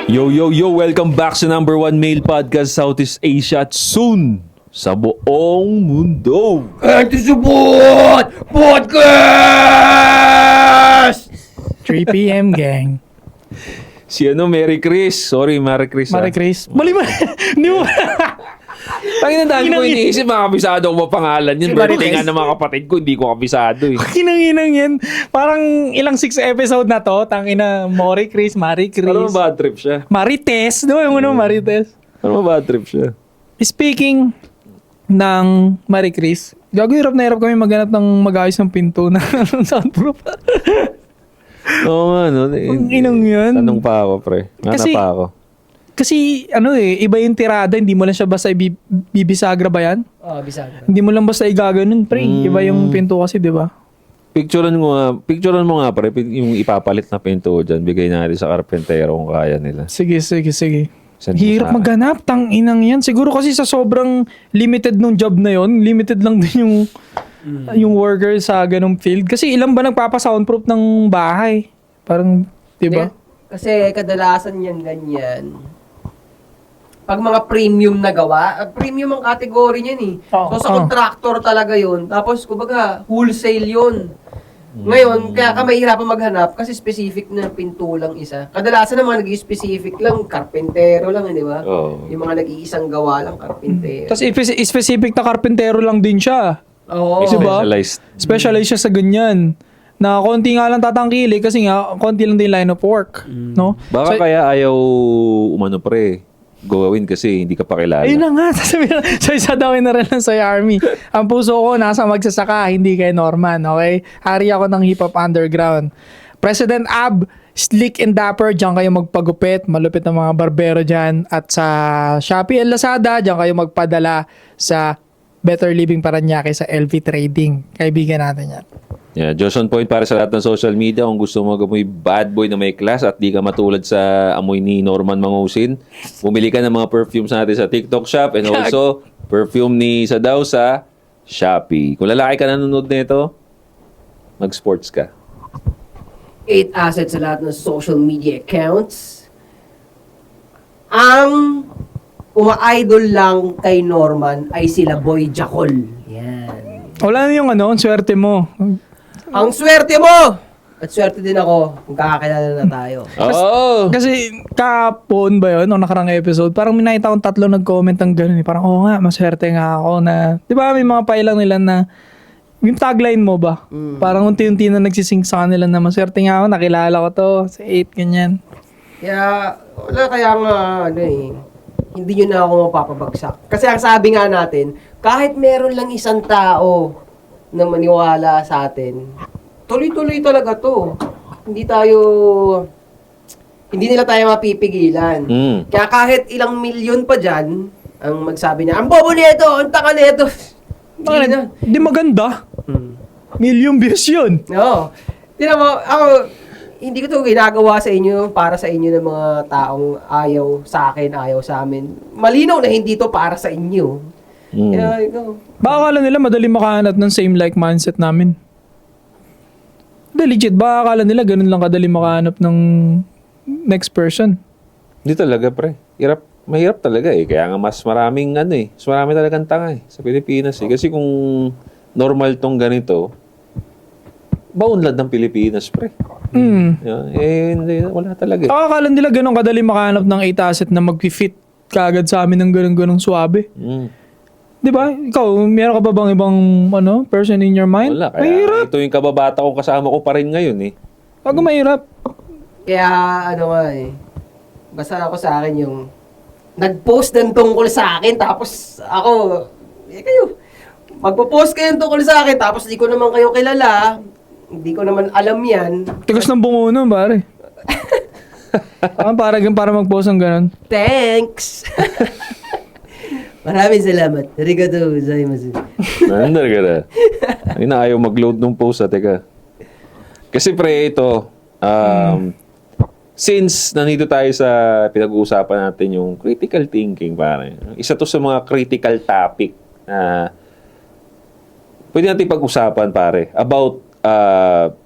Yo, welcome back sa number one male podcast Southeast Asia at soon sa buong mundo. Anti-support podcast! 3 p.m. gang. Si Mary Chris. Sorry, Mary Chris. Mari Chris. Mali. Hindi mo. Tangina, dami ko iniisip, mga kabisado ko pangalan yun. Si Birthday Marites. nga ng mga kapatid ko, hindi ko kabisado eh. Kinanginang yan. Parang ilang 6 episode na to. Tangina, Mari Chris, Mari Chris. Ano ba bad trip siya? Marites. Di ba yung Marites? Ano ba bad trip siya? Speaking ng Mari Chris, gago hirap na hirap kami maghanap ng mag-ayos ng pinto na soundproof. Oo nga, no? Ang inang yan. Tanong pa ako, pre. Ngana Kasi- pa ako. Kasi iba yung tirada. Hindi mo lang siya basta bibisagra ba yan? Oh, Bisagra. Hindi mo lang basta igaganon, pre. Iba yung pinto kasi, di ba? Picturean mo nga, pre, yung ipapalit na pinto dyan. Bigay natin sa karpentero kung kaya nila. Sige. Send mo Hirap sa akin. maghanap, tang inang yan. Siguro kasi sa sobrang limited nung job na yon, limited lang din yung worker sa ganung field. Kasi ilan ba nagpapa-soundproof ng bahay? Parang, di ba? Kasi kadalasan yan ganyan. Pag mga premium na gawa, premium ang category niyan eh. Oo. So sa contractor talaga yun. Tapos kumbaga wholesale yun. Ngayon, kaya ka mahirapan maghanap kasi specific na pinto lang isa. Kadalasan naman nag-specific lang, karpentero lang, di ba? Oo. Yung mga nag-iisang gawa lang, karpentero. Tapos specific na karpentero lang din siya. Oo. Diba? Specialized. Specialize siya sa ganyan. Na konti nga lang tatangkili kasi nga konti lang din line of work. No? Baka So, kaya ayaw pre, gawin kasi hindi ka pa kilala. ayun na nga, sasadawin na rin lang sa army. Ang puso ko nasa magsasaka, hindi kay Norman, okay? Hari ako ng hip-hop underground. President Ab, slick and dapper, diyan kayo magpagupit, malupit ng mga barbero diyan. At sa Shopee and Lazada, diyan kayo magpadala sa Better Living Paranaque sa LV Trading. Kaibigan natin yan. Yeah, Johnson Point para sa lahat ng social media. Kung gusto mo amoy bad boy na may class at di ka matulad sa amoy ni Norman Mangusin, bumili ka ng mga perfumes natin sa TikTok shop and also perfume ni Sadaw sa Shopee. Kung lalaki ka nanonood nito, mag-sports ka. 8 assets sa lahat ng social media accounts. Ang uma-idol lang kay Norman ay sila Boy Jacol. Yan. Wala na yung ang swerte mo. Ang swerte mo! At swerte din ako kung kakakilala na tayo. Oh! Kasi kahapon ba yun, o nakarang episode, parang may nakita akong 3 nag-comment ng gano'n. Parang, oo nga, maswerte nga ako na, di ba may mga pailang nila na, yung tagline mo ba? Parang unti-unti na nagsising sa kanila na maswerte nga ako, nakilala ko to, sa 8, ganyan. Kaya, kaya nga, hindi nyo na ako mapapabagsak. Kasi ang sabi nga natin, kahit meron lang isang tao na maniwala sa atin, tuloy-tuloy talaga to. Hindi nila tayo mapipigilan. Kaya kahit ilang milyon pa dyan, ang magsabi niya, ang bobo nito, ang taka nito. Hindi na. Di maganda. Million views yun. Oo. Tingnan mo, ako, hindi ko to ginagawa sa inyo para sa inyo ng mga taong ayaw sa akin, ayaw sa amin. Malinaw na hindi to para sa inyo. Kaya ikaw. Baka akala nila madali makahanap ng same like mindset namin. Hindi, legit. Baka akala nila ganun lang kadali makahanap ng next person. Hindi talaga, pre. Mahirap talaga eh. Kaya nga mas maraming mas marami talagang tanga sa Pilipinas eh. Kasi kung normal tong ganito, baunlad ng Pilipinas, pre. Hindi, wala talaga. Baka akala nila ganun kadali makahanap ng 8 asset na mag-fit kaagad sa amin ng ganun-ganung suabe. Di ba? Ikaw, meron ka ba bang ibang person in your mind? Wala. Kaya Mahirap. ito yung kababata ko kasama ko pa rin ngayon eh. Bago mahirap. Kaya basta ako sa akin yung nag-post ng tungkol sa akin, tapos ako, kayo, magpo-post kayo tungkol sa akin, tapos di ko naman kayo kilala, hindi ko naman alam yan. Tigas ng bungo nun, pare. para mag-post ng ganun. Thanks! Maraming salamat. Arigato gozaimasu. Nandar ka na. Ay na, ayaw mag-load ng post teka. Kasi pre, ito, since nandito tayo sa pinag-uusapan natin yung critical thinking, pare. Isa to sa mga critical topic na pwede natin pag-usapan, pare, about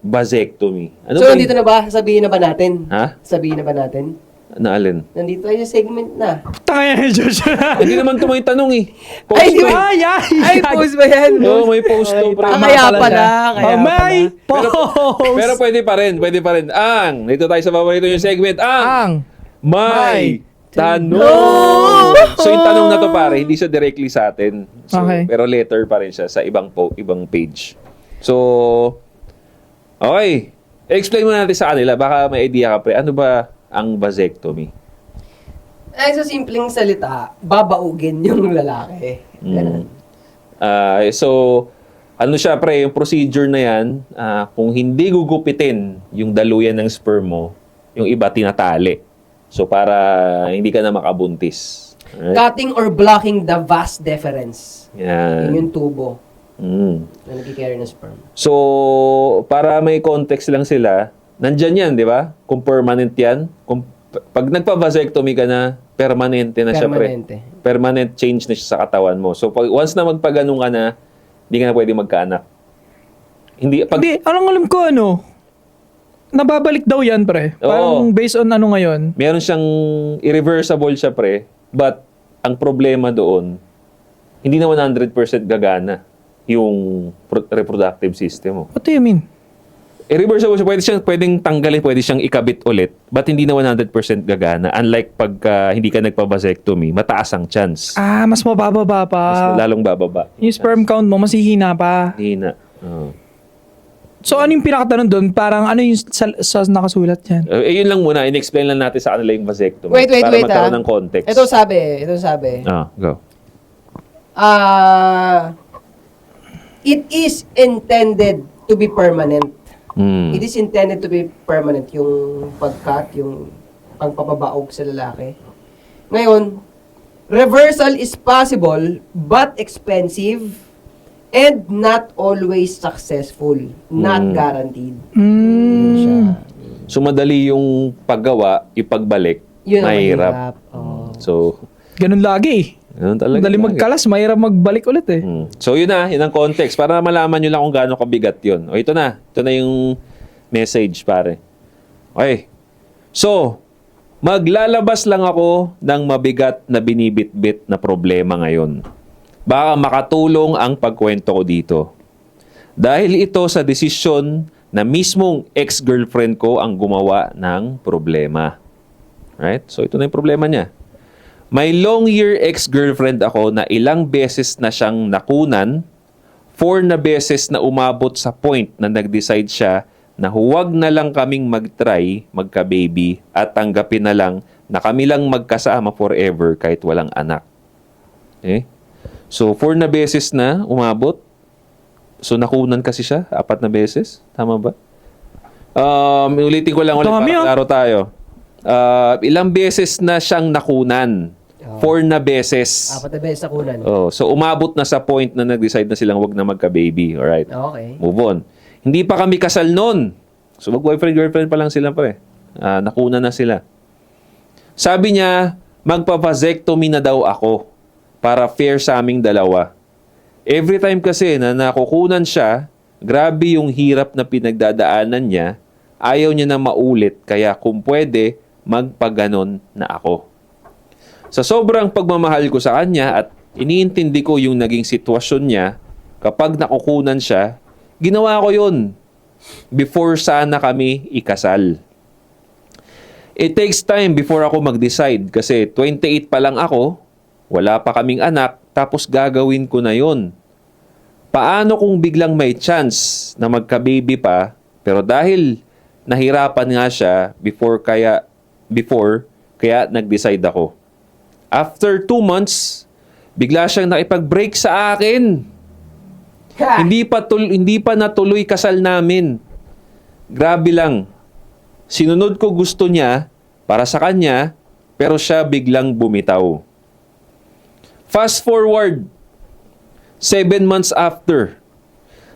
vasectomy. Ano So, ba nandito na ba? Sabihin na ba natin? Ha? Sabihin na ba natin? Na alin? Nandito tayo sa segment na. Tanga yan, Josh. Hindi naman ito may tanong eh. Ay, di to ba? eh. Ay, post ba yan? Oo, may post to. pre. Kaya pala. May post. Pero pwede pa rin. Dito tayo sa paborito yung segment. Ang May tanong. So yung tanong na to pare, hindi siya directly sa atin. So, Okay. Pero letter pa rin siya sa ibang page. So, okay. Explain mo natin sa kanila. Baka may idea ka pre. Ano ba ang vasectomy? Ay, sa simpleng salita, babaugin yung lalaki. Ganun. So, ano siya pre, yung procedure na yan, kung hindi gugupitin yung daluyan ng sperm mo, yung iba tinatali. So, para hindi ka na makabuntis. Alright? Cutting or blocking the vas deferens. Yan. Yun yung tubo Mm. na nag-carry ng sperm. So, para may context lang sila, nandyan yan, di ba? Kung permanent yan, pag nagpa-vasectomy ka na, permanente na siya, pre. Permanente. Permanent change na siya sa katawan mo. So, once na magpaganong ka na, hindi ka na pwede magkaanak. Hindi, Hindi, alam ko nababalik daw yan, pre. Parang Oo. based on ano ngayon. meron siyang irreversible siya, pre. But, ang problema doon, hindi na 100% gagana yung reproductive system mo. What do you mean? Irreversible siya, pwedeng tanggalin, pwede siyang ikabit ulit, but hindi na 100% gagana. Unlike pag hindi ka nagpa-vasectomy, mataas ang chance. Mas mabababa pa. Mas lalong bababa. Yung sperm count mo, mas hihina pa. Hina. Oo. So, ano yung pinakatanong doon? Parang ano yung sa nakasulat yan? Yun lang muna, in-explain lang natin sa kanila yung vasectomy. Wait, para wait, magkaroon ng context. Ito sabi. Go. It is intended to be permanent. Mm. It is intended to be permanent. Yung pag-cut, yung pagpapabaog sa lalaki. Ngayon, reversal is possible but expensive and not always successful. Not guaranteed. Yun siya. So, madali yung paggawa, yung pagbalik, Yun ang mahirap. mahirap. Oh. So, Ganun lagi. ganun talaga. Madali magkalas, mahirap magbalik ulit eh. So yun ang context para malaman nyo lang kung gaano kabigat yun. O ito na yung message pare. Okay. So, maglalabas lang ako ng mabigat na binibitbit na problema ngayon. Baka makatulong ang pagkwento ko dito. Dahil ito sa desisyon na mismong ex-girlfriend ko ang gumawa ng problema. Right? So ito na yung problema niya. May long-year ex-girlfriend ako na ilang beses na siyang nakunan, 4 na beses na umabot sa point na nag-decide siya na huwag na lang kaming mag-try, magka-baby, at tanggapin na lang na kami lang magkasama forever kahit walang anak. Okay? So, 4 na beses na umabot. So, nakunan kasi siya, 4 na beses. Tama ba? Ulitin ko lang ulit Dami, para klaro tayo. Ilang beses na siyang nakunan. 4 na beses. 4 na beses nakunan. Oh, so umabot na sa point na nag-decide na silang wag na magka-baby, alright? Okay. Move on. Hindi pa kami kasal noon. So mag-boyfriend girlfriend pa lang sila pre. Nakuna na sila. Sabi niya, magpa-vasectomy na daw ako para fair sa aming dalawa. Every time kasi na nakukunan siya, grabe yung hirap na pinagdadaanan niya. Ayaw niya na maulit, kaya kung pwede, magpaganon na ako. Sa sobrang pagmamahal ko sa kanya at iniintindi ko yung naging sitwasyon niya, kapag nakukunan siya, ginawa ko yun before sana kami ikasal. It takes time before ako mag-decide kasi 28 pa lang ako, wala pa kaming anak, tapos gagawin ko na yun. Paano kung biglang may chance na magka-baby pa, pero dahil nahirapan nga siya before kaya nag-decide ako. After 2 months, bigla siyang nakipag-break sa akin. Ha! Hindi pa natuloy kasal namin. Grabe lang. Sinunod ko gusto niya para sa kanya, pero siya biglang bumitaw. Fast forward, 7 months after,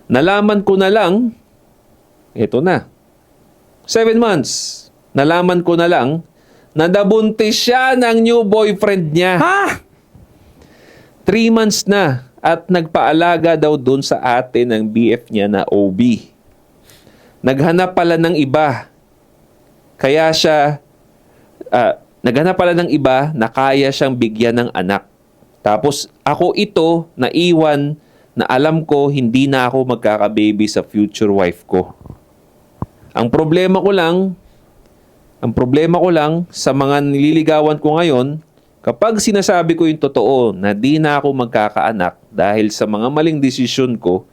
nalaman ko na lang, eto na. 7 months, nalaman ko na lang, na nabuntis siya ng new boyfriend niya. Ha? 3 months na at nagpaalaga daw dun sa ate ng BF niya na OB. Naghanap pala ng iba. Kaya siya naghanap pala ng iba na kaya siyang bigyan ng anak. Tapos ako ito, naiwan na alam ko hindi na ako magkaka-baby sa future wife ko. Ang problema ko lang sa mga nililigawan ko ngayon, kapag sinasabi ko yung totoo na di na ako magkakaanak dahil sa mga maling desisyon ko,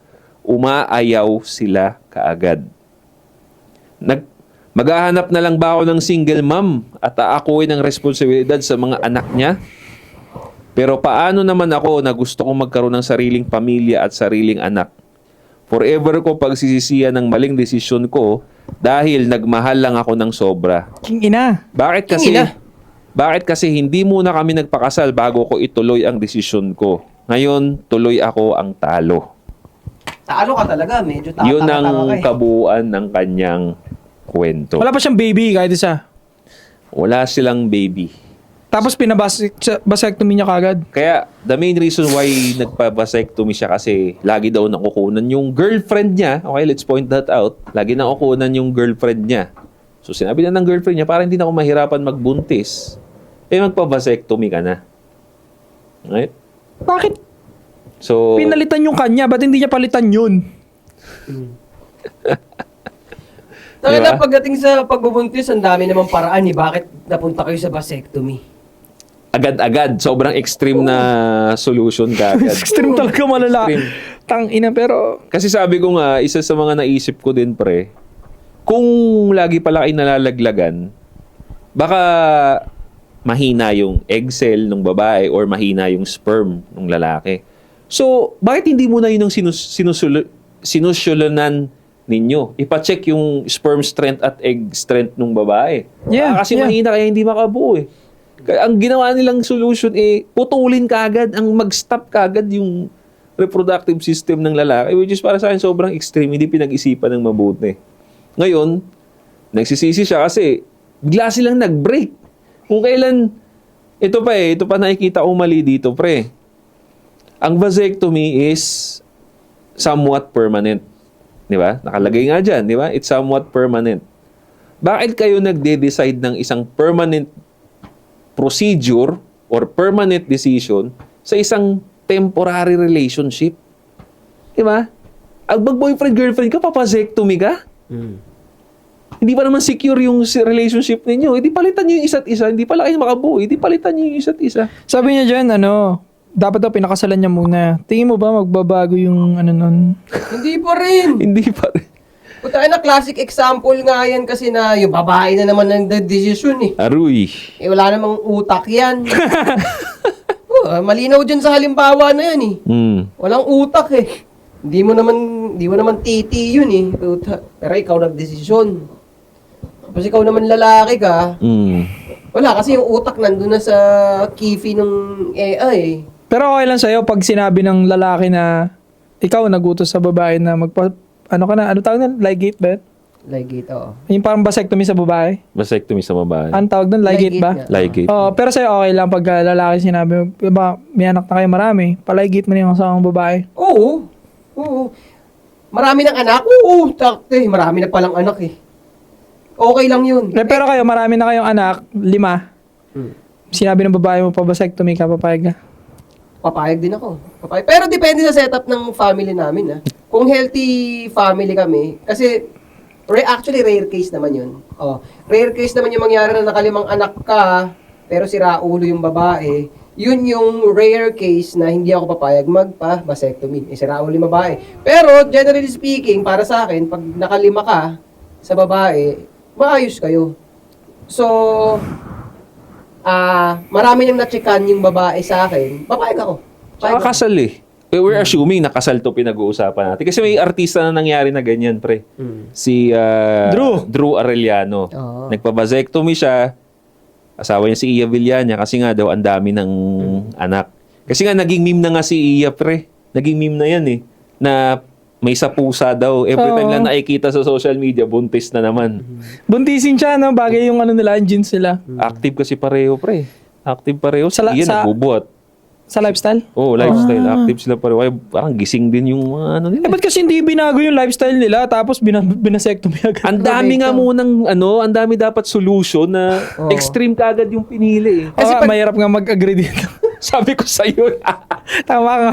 umaayaw sila kaagad. Maghahanap na lang ba ako ng single mom at aakuin ng responsibilidad sa mga anak niya? Pero paano naman ako na gusto kong magkaroon ng sariling pamilya at sariling anak? Forever ko pagsisisihan ng maling desisyon ko dahil nagmahal lang ako ng sobra. King ina. Bakit kasi hindi muna kami nagpakasal bago ko ituloy ang desisyon ko? Ngayon, tuloy ako ang talo. Talo ka talaga, medyo tatanga-tanga Yun ang ka eh. kabuuan ng kanyang kwento. Wala pa siyang baby kahit isa. Wala silang baby. Tapos pinabasectomy niya kagad. Kaya the main reason why nagpa-vasectomy siya kasi lagi daw nakukunan yung girlfriend niya. Okay, let's point that out. Lagi nakukunan yung girlfriend niya. So sinabi na ng girlfriend niya, para hindi na ako mahirapan magbuntis, magpa-vasectomy ka na. Right? Bakit So, pinalitan yung kanya? Ba't hindi niya palitan yun? Talaga Diba? pagdating sa pagbubuntis, ang dami namang paraan eh. Bakit napunta kayo sa vasectomy? agad-agad, sobrang extreme na solution ka agad. Extreme talaga, malala. Extreme. Tang ina, pero Kasi sabi ko nga, isa sa mga naisip ko din, pre, kung lagi pala kayo nalalaglagan, baka mahina yung egg cell ng babae or mahina yung sperm ng lalaki. So, bakit hindi mo na yun ang sinusulunan ninyo? Ipacheck yung sperm strength at egg strength ng babae. Yeah, Kasi yeah. mahina kaya hindi makabuo eh. Kaya ang ginawa nilang solution putulin kagad, ang mag-stop kagad yung reproductive system ng lalaki, which is para sa akin sobrang extreme, hindi pinag-isipan ng mabuti. Ngayon, nagsisisi siya kasi bigla silang nag-break. Kung kailan, ito pa nakikita ko mali dito, pre. Ang vasectomy is somewhat permanent. Di ba? Nakalagay nga dyan, di ba? It's somewhat permanent. Bakit kayo nagde-decide ng isang permanent procedure or permanent decision sa isang temporary relationship? Di ba? Ang mag-boyfriend-girlfriend ka, papasectomy ka? Hindi pa naman secure yung relationship ninyo. Hindi palitan nyo yung isa't isa. Hindi pala kayo makabuo. Hindi palitan nyo yung isa't isa. sabi niya dyan, dapat daw pinakasalan niya muna. Tingin mo ba magbabago yung nun? Hindi pa rin. Hindi pa rin. Puta na, classic example nga yan kasi na yung babae na naman ang decision eh. Aruy. Wala namang utak yan. Malinaw dyan sa halimbawa na yan eh. Walang utak eh. Hindi mo naman titi yun eh. Puta. Pero ikaw nagdesisyon. Tapos ikaw naman lalaki ka. Wala kasi yung utak nandun na sa kifi ng AI eh. Pero okay lang sa'yo pag sinabi ng lalaki na ikaw nagutos sa babae na ano tawag na? Ligate ba? Like it, oo. Yung parang vasectomy sa babae. Vasectomy sa babae. Ang tawag doon, ligate ba? nga. Like it. Pero sa'yo okay lang pag lalaki sinabi, diba, may anak na kayo marami, paligate mo na yung asawang babae. Oo. Marami ng anak? Oo. Takte, marami na palang anak eh. Okay lang yun. Pero kayo, marami na kayong anak, 5. Sinabi ng babae mo, pa-vasectomy ka, papayag ka. Papayag din ako. Pero depende sa setup ng family namin. Kung healthy family kami, kasi actually rare case naman yun. Rare case naman yung mangyari na nakalimang anak ka, pero sira ulo yung babae. Yun yung rare case na hindi ako papayag magpa-vasectomy. Sira ulo yung babae. Pero generally speaking, para sa akin, pag nakalima ka sa babae, maayos kayo. So, marami nang na-checkan yung babae sa akin, papayag ako. Tsaka kasal eh. We're assuming na kasal to pinag-uusapan natin. Kasi may artista na nangyari na ganyan, pre. Si Drew Arellano. Oo. Nagpa-vasectomy siya. Asawa niya si Iya Villania kasi nga daw ang dami ng anak. Kasi nga naging meme na nga si Iya, pre. Naging meme na yan eh. Na may sapusa daw. Every time Oo. lang nakikita sa social media, buntis na naman. Buntisin siya, no? Bagay yung nila, yung jeans nila. Active kasi pareho, pre. Active pareho. Si Sa- Iya sa- nagbubuhat. Sa lifestyle? Lifestyle. Active sila pa rin. Kaya parang gising din yung mga ano nila. Ba't kasi hindi binago yung lifestyle nila tapos binasectomy agad? Ang dami nga munang ang dami dapat solution na extreme kagad yung pinili eh. Kasi mahirap nga mag-agree dito. Sabi ko sa iyo. Tama ka.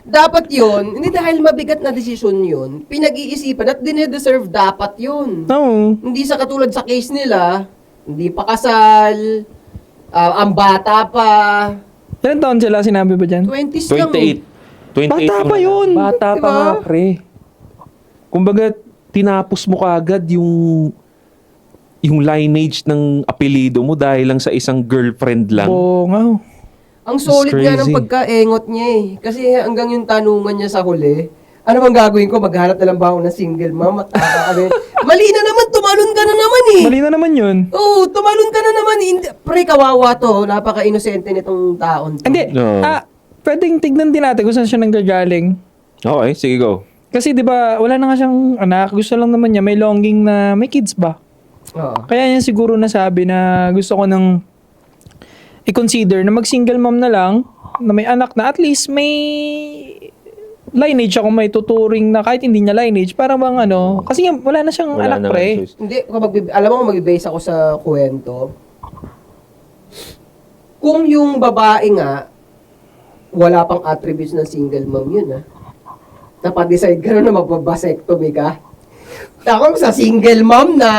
Dapat yun, hindi dahil mabigat na desisyon yun, pinag-iisipan at dinedeserve dapat yun. No. Hindi sa katulad sa case nila, hindi pa kasal, ang bata pa, Ilan taon sila sinabi ba dyan? 20s lang. 28. 28 Bata pa lang. yun. Bata pa Diba? nga, pre. Kumbaga, tinapos mo kaagad yung lineage ng apelido mo dahil lang sa isang girlfriend lang. Oo nga. Ang solid It's nga ng crazy. pagkaengot niya eh. Kasi hanggang yung tanungan niya sa huli, ano bang gagawin ko? Maghanap na lang ba ako ng single mom? At kami, mali na naman, tumalon ka na naman eh. Mali na naman yun. Oo, tumalon ka na naman. Pre, kawawa to. Napaka-inosente nitong taon to. Hindi. No. Pwedeng tignan din natin kung saan siya nanggagaling. Okay, sige go. Kasi 'di ba, wala na nga siyang anak, gusto lang naman niya may longing na may kids ba. Oo. Kaya niya siguro nasabi na gusto ko nang i-consider na mag-single mom na lang, na may anak na at least may lineage ako may tuturing na kahit hindi niya lineage, parang bang kasi nga, wala na siyang Wala anak na pre. choice. Hindi, alam mo kung mag-base ako sa kwento. Kung yung babae nga, wala pang attributes ng single mom yun Napadecide ka na magbabasectomy ka. Takong sa single mom na,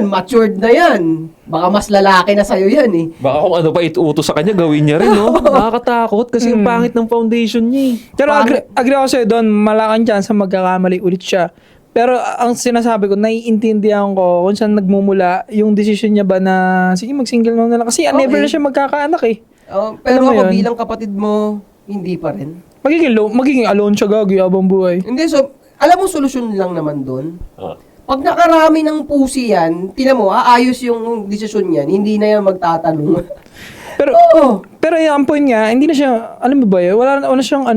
matured na yan. Baka mas lalaki na sa'yo yan eh. Baka kung ano pa ituutos sa kanya, gawin niya rin, no? Nakakatakot kasi ang pangit ng foundation niya eh. Pero agree ako sa'yo doon, malaking chance na magkakamali ulit siya. Pero ang sinasabi ko, naiintindihan ko kung saan nagmumula yung decision niya ba na, sige mag-single mom na lang. Kasi never na siya magkakaanak eh. Pero Alam mo ako yun? bilang kapatid mo, hindi pa rin. Magiging alone siya gagi habang buhay. Hindi, so, alam mo solusyon lang naman doon. Ah. Pag nakarami ng pusi yan, tinan mo, aayos yung desisyon yan, hindi na yan magtatanong. Pero pero yung point nga, hindi na siya, alam mo ba yun, wala na siyang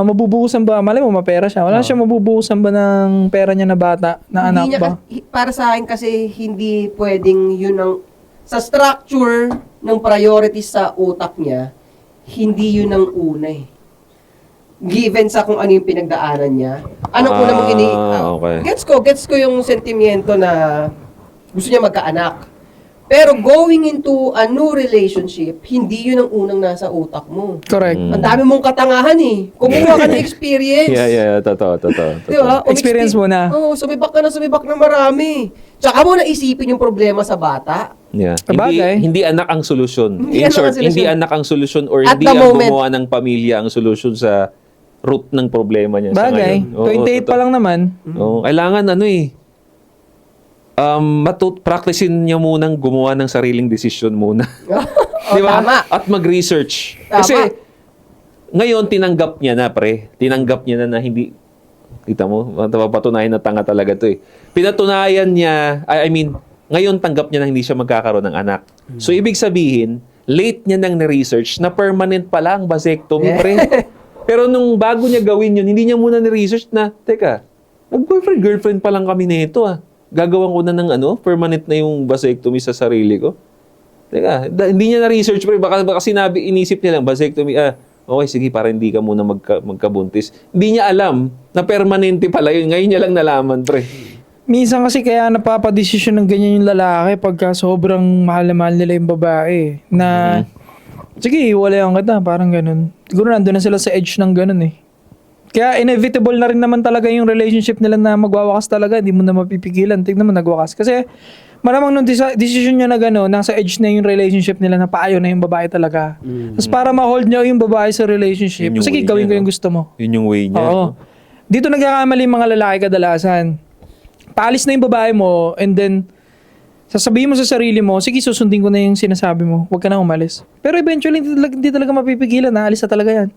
mabubuhusan ba, malay mo mapera siya, wala siyang mabubuhusan ba ng pera niya na bata, na anak Hindi niya ba? para sa akin kasi hindi pwedeng yun ang, sa structure ng priorities sa utak niya, hindi yun ang una eh. Given sa kung ano yung pinagdaanan niya. Anong una mong Okay. Gets ko yung sentimiento na gusto niya magkaanak. Pero going into a new relationship, hindi yun ang unang nasa utak mo. Correct. Ang dami mong katangahan eh. Kumuha ka ng experience. Yeah, totoo. Di ba? Experience mo na. Oo, sumibak na marami. Tsaka mo na isipin yung problema sa bata. Yeah. Sabagay. Hindi anak ang solusyon. Hindi In anak short, ang solusyon. hindi anak ang solusyon or At hindi the ang moment. gumawa ng pamilya ang solusyon sa root ng problema niya sa Bagay, ngayon. Oo, 28 pa totoo. lang naman. Oo, kailangan practicein niya munang gumawa ng sariling desisyon muna. Di ba? Tama. At mag-research. Tama. Kasi ngayon tinanggap niya na pre. Tinanggap niya na hindi kita mo, patunayan na tanga talaga 'to eh. Pinatunayan niya, I mean, ngayon tanggap niya na hindi siya magkakaroon ng anak. So ibig sabihin, late niya nang ni-research na permanent pala ang vasectomy pre. Pero nung bago niya gawin yun, hindi niya muna ni-research na, teka, nag-boyfriend-girlfriend pa lang kami nito Gagawan ko na ng permanent na yung vasectomy sa sarili ko. Teka, hindi niya na-research pre. Baka inisip niya lang, vasectomy, okay, sige, para hindi ka muna magkabuntis. Hindi niya alam na permanente pala yun. Ngayon niya lang nalaman, pre. Minsan kasi kaya napapadesisyon ng ganyan yung lalaki pagka sobrang mahal na mahal nila yung babae. Na, sige, iwalayan kita, parang ganun. Siguro nandun na sila sa edge ng ganun eh. Kaya inevitable na rin naman talaga yung relationship nila na magwawakas talaga. Hindi mo na mapipigilan. Tignan mo, nagwakas. Kasi malamang nung decision niya na gano'n, nasa edge na yung relationship nila na paayo na yung babae talaga. Tapos para ma-hold niya yung babae sa relationship, Yun yung sige, way gawin niya, ko yung no? gusto mo. Yun yung way niya. Oo. Dito nagkakamali yung mga lalaki kadalasan. Paalis na yung babae mo and then sasabihin mo sa sarili mo, sige, susundin ko na yung sinasabi mo. Huwag ka na umalis. Pero eventually, hindi talaga mapipigilan. Naalis na talaga yan.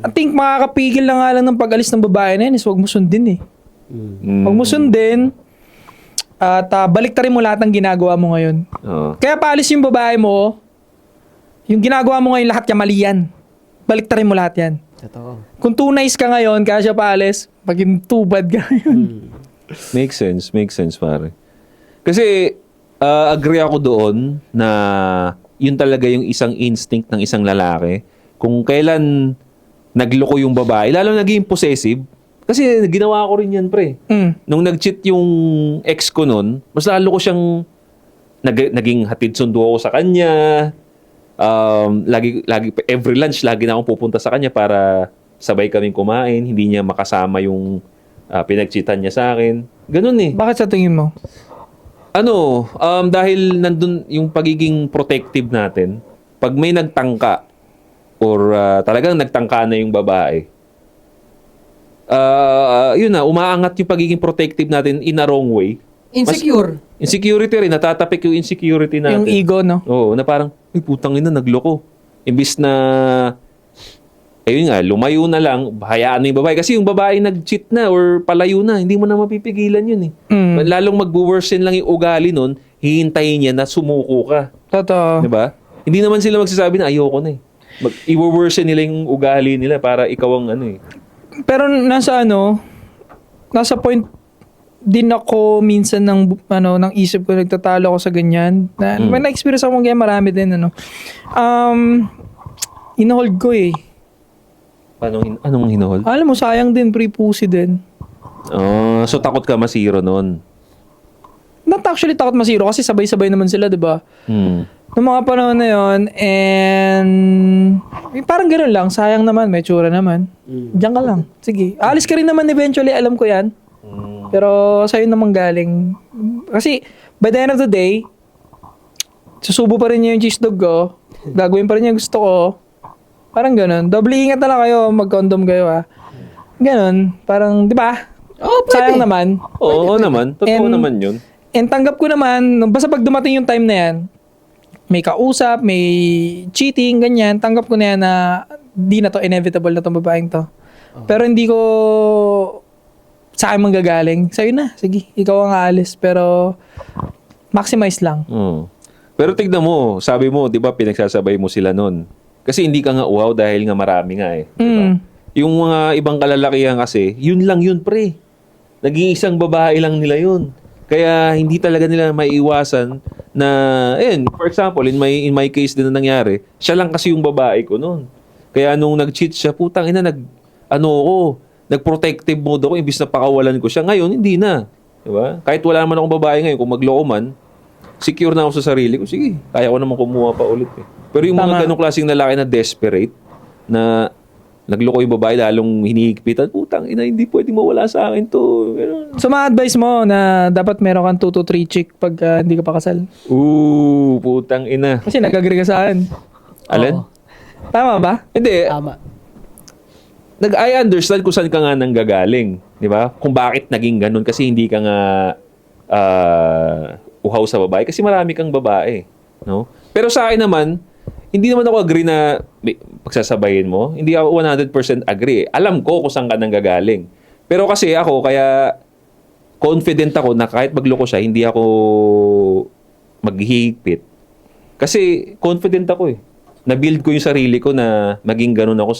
I think makakapigil na nga lang ng pag-alis ng babae na yan is huwag mo sundin eh. Huwag mo sundin at balik rin mo lahat ng ginagawa mo ngayon. Oo. Kaya paalis yung babae mo, yung ginagawa mo ngayon lahat yan, mali yan. Balik rin mo lahat yan. Totoo. Kung too nice ka ngayon, kaya siya paalis, maging too bad ka ngayon. Makes sense, pare. Kasi agree ako doon na yun talaga yung isang instinct ng isang lalaki. Kung kailan nagloko yung babae, lalo naging possessive, kasi ginawa ko rin yan, pre. Nung nag-cheat yung ex ko nun, mas lalo ko siyang naging hatid sundo ako sa kanya. Lagi, every lunch, lagi na akong pupunta sa kanya para sabay kaming kumain. Hindi niya makasama yung pinag-cheatan niya sa akin. Ganun eh. Bakit sa tingin mo? Dahil nandun yung pagiging protective natin, pag may nagtangka or talagang nagtangka na yung babae, yun na, umaangat yung pagiging protective natin in a wrong way. Insecure. Insecurity rin, natatapik yung insecurity natin. Yung ego, no? Oo, na parang, ay putang ina, nagloko. Imbis na, ayun nga, lumayo na lang, hayaan na yung babae. Kasi yung babae nag-cheat na or palayo na, hindi mo na mapipigilan yun eh. Lalong mag-worsen lang yung ugali nun, hihintayin niya na sumuko ka. Totoo. Diba? Hindi naman sila magsasabi na ayoko na eh. I-worsen nila yung ugali nila para ikaw ang ano eh. Pero nasa point din ako minsan ng isip ko, nagtatalo ako sa ganyan. May na-experience ako ganyan, marami din inohold ko eh. Anong hinohold? Alam mo, sayang din, pre-pussy din. So takot ka masiro nun. Not actually takot masiro kasi sabay-sabay naman sila, di ba? Noong mga panahon na yun, and parang gano'n lang, sayang naman, may tsura naman. Diyan ka lang. Sige. Alis ka rin naman eventually, alam ko yan. Pero sa'yo naman galing. Kasi, by the end of the day, susubo pa rin niya yung cheese dog ko, gagawin pa rin niya yung gusto ko. Parang gano'n. Doble ingat na lang kayo, mag-condom kayo Gano'n. Parang, di ba? Sayang naman. Oo naman. Totoo naman yun. And tanggap ko naman, basta pag dumating yung time na yan, may kausap, may cheating, ganyan, tanggap ko na yan na di na to, inevitable na tong babaeng to. Pero hindi ko sa akin manggagaling. Sa'yo na, sige, ikaw ang aalis. Pero maximize lang. Pero tignan mo, sabi mo, di ba pinagsasabay mo sila nun? Kasi hindi ka nga uhaw dahil nga marami nga eh. Diba? Yung mga ibang kalalakihan kasi, yun lang yun, pre. Nag-iisang babae lang nila yun. Kaya hindi talaga nila maiiwasan na, for example, in my case din na nangyari, siya lang kasi yung babae ko noon. Kaya nung nag-cheat siya, putang ina, nag-protective mode ako, imbis na pakawalan ko siya. Ngayon, hindi na. Diba? Kahit wala naman akong babae ngayon, kung magloko man, secure na ako sa sarili ko. Sige, kaya ko naman kumuha pa ulit eh. Pero yung mga ganong klaseng lalaki na desperate, na nagloko yung babae, lalong hinihigpitan, putang ina, hindi pwede mawala sa akin to. So, ma-advise mo na dapat meron kang 2 to 3 chick pag hindi ka pa kasal? Putang ina. Kasi nag-agree ka sa akin. Alin? Tama ba? Hindi. Tama. I understand kung saan ka nga nanggagaling. Di ba? Kung bakit naging ganun. Kasi hindi ka nga uhaw sa babae. Kasi marami kang babae. No? Pero sa akin naman, hindi naman ako agree na pagsasabayin mo. Hindi ako 100% agree. Alam ko kung saan ka nanggagaling. Pero kasi ako, kaya confident ako na kahit magloko siya, hindi ako maghihigpit. Kasi confident ako eh. Na-build ko yung sarili ko na maging ganun ako